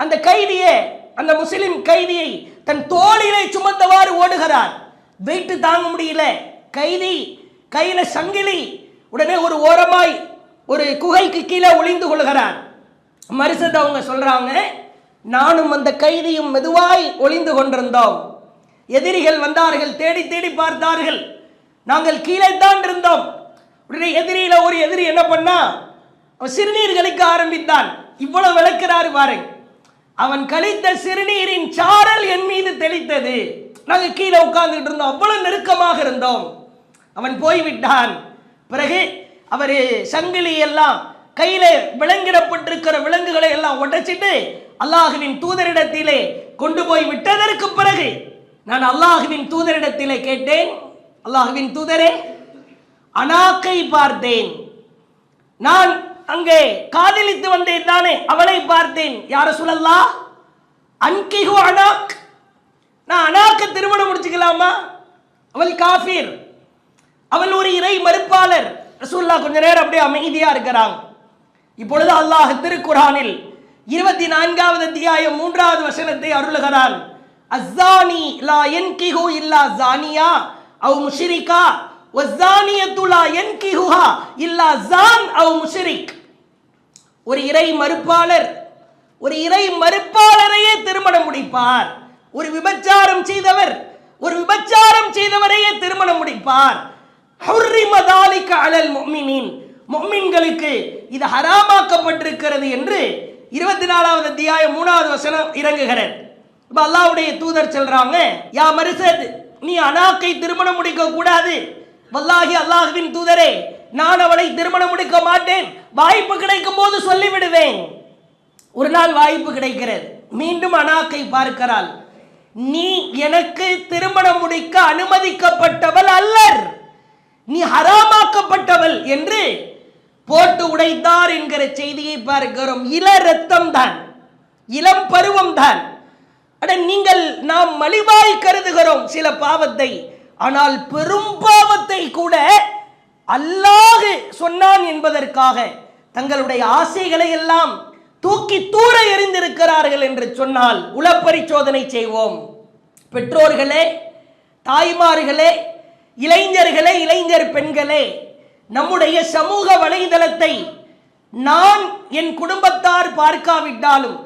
அந்த கைதியை, அந்த முஸ்லிம் கைதியை தன் தோளிலே சுமந்தவாறு ஓடுகிறார். வெயிட்டு தாங்க முடியல, கைதி கையில சங்கிலி. உடனே ஒரு ஓரமாய் ஒரு குகைக்கு கீழே ஒளிந்து கொள்கிறார். மரிசத் அவங்க சொல்றாங்க, நானும் அந்த கைதியும் மெதுவாய் ஒளிந்து கொண்டிருந்தோம். எதிரிகள் வந்தார்கள், தேடி தேடி பார்த்தார்கள், நாங்கள் கீழே தான் இருந்தோம். உடனே எதிரியில ஒரு எதிரி என்ன பண்ணா, அவன் சிறுநீர் கழிக்க ஆரம்பித்தான். இவ்வளவு விளக்கிறாரு பாருங்க. அவன் கழித்த சிறுநீரின் சாரல் என் மீது தெளித்தது. நாங்க கீழே உட்கார்ந்துட்டு இருந்தோம், அவ்வளவு நெருக்கமாக இருந்தோம். அவன் போய்விட்டான். பிறகு அவரு சங்கிலி எல்லாம் கையில விலங்கிடப்பட்டிருக்கிற விலங்குகளை எல்லாம் உடைச்சிட்டு அல்லாஹுவின் தூதரிடத்திலே கொண்டு போய் விட்டதற்கு பிறகு நான் அல்லாஹுவின் தூதரிடத்திலே கேட்டேன், அல்லாஹுவின் தூதரே, அனாக்கை பார்த்தேன், நான் அங்கே காதலித்து வந்தேன் தானே, அவளை பார்த்தேன். யார ரசூலல்லாஹ், அன்கிஹு அனாக், நான் அனாக்க திருமணம் முடிச்சுக்கலாமா? அவள் காஃபிர், அவள் ஒரு இறை மறுப்பாளர். ரசூலுல்லாஹ் கொஞ்ச நேரம் அப்படியே அமைதியா இருக்கிறாங்க. இப்பொழுது அல்லாஹ் திருக்குர்ஆனில் 24வது அத்தியாயம் 3வது வசனத்தை அருளுகிறான். அஸ்ஸானி லா யன்கிஹு இல்லா ஸானியா அவ் முஷ்ரிகா வஸ்ஸானியத்து லா யன்கிஹுஹா இல்லா ஸான் அவ் முஷ்ரிக். ஒரு இறை மறுப்பாளர் ஒரு இறை மறுப்பாளரையே திருமணம் முடிப்பார். ஒரு விபச்சாரம் செய்தவர் ஒரு விபச்சாரம் செய்தவரையே திருமணம் முடிப்பார். ஹுர்ரிம தாலிக அலல் முஃமினீன், முஃமின்களுக்கு இது ஹராமாக்கப்பட்டிருக்கிறது என்று 24வது அத்தியாயம் 3வது வசனம் இறங்குகிறது. இப்ப அல்லாஹ்வுடைய தூதர் சொல்றாங்க, யா மர்சத், நீ அனாக்கை திருமணம் முடிக்க கூடாது. வல்லாஹி அல்லாஹ்வின் தூதரே, நான் அவளை திருமணம் முடிக்க மாட்டேன். வாய்ப்பு கிடைக்கும் போது சொல்லிவிடுவேன். ஒரு நாள் வாய்ப்பு கிடைக்கிறது, மீண்டும் அனாக்கை பார்க்கிறாள். நீ எனக்கு திருமணம் முடிக்க அனுமதிக்கப்பட்டவள் அல்லர், நீ ஹராமாக்கப்பட்டவள் என்று போட்டு உடைத்தார் என்கிற செய்தியை பார்க்கிறோம். இள ரத்தம் தான், இளம் பருவம் தான். நீங்கள் நாம் மலிவாய் கருதுகிறோம் சில பாவத்தை, ஆனால் பெரும் பாவத்தை கூட அல்லாஹ் சொன்னான் என்பதற்காக தங்களுடைய ஆசைகளை எல்லாம் தூக்கி தூர எறிந்திருக்கிறார்கள் என்று சொன்னால் உளப்பரிசோதனை செய்வோம். பெற்றோர்களே, தாய்மார்களே, இளைஞர்களே, இளைஞர் பெண்களே, நம்முடைய சமூக வலைதளத்தை நான் என் குடும்பத்தார் பார்க்காவிட்டாலும்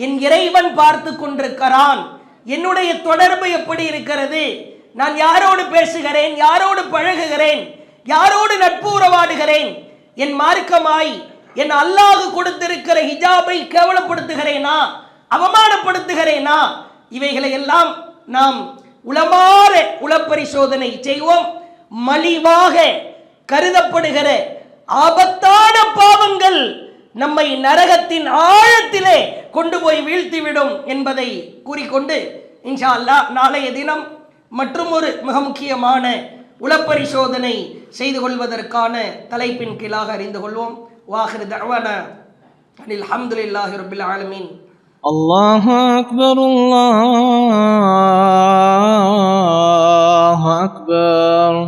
என் இறைவன் பார்த்து கொண்டிருக்கிறான். என்னுடைய தொடர்பு எப்படி இருக்கிறது, நான் யாரோடு பேசுகிறேன், யாரோடு பழகுகிறேன், யாரோடு நட்பு உறவாடுகிறேன், என் மார்க்கமாய் என் அல்லாஹ் கொடுத்திருக்கிற ஹிஜாபை கேவலப்படுத்துகிறேனா, அவமானப்படுத்துகிறேனா, இவைகளை எல்லாம் நாம் உளமாற உளப்பரிசோதனை செய்வோம். மலிவாக கருதப்படுகிற ஆபத்தான பாவங்கள் நம்மை நரகத்தின் ஆழத்திலே கொண்டு போய் வீழ்த்திவிடும் என்பதை கூறிக்கொண்டு இன்ஷா அல்லாஹ் நாளைய தினம் மற்றும் ஒரு மிக முக்கியமான உளப்பரிசோதனை செய்து கொள்வதற்கான தலைப்பின் கீழாக அறிந்து கொள்வோம். வாஹிரு தஅவானா அனில் ஹம்துலில்லாஹி ரப்பில் ஆலமீன். அல்லாஹு அக்பர், அல்லாஹு அக்பர்.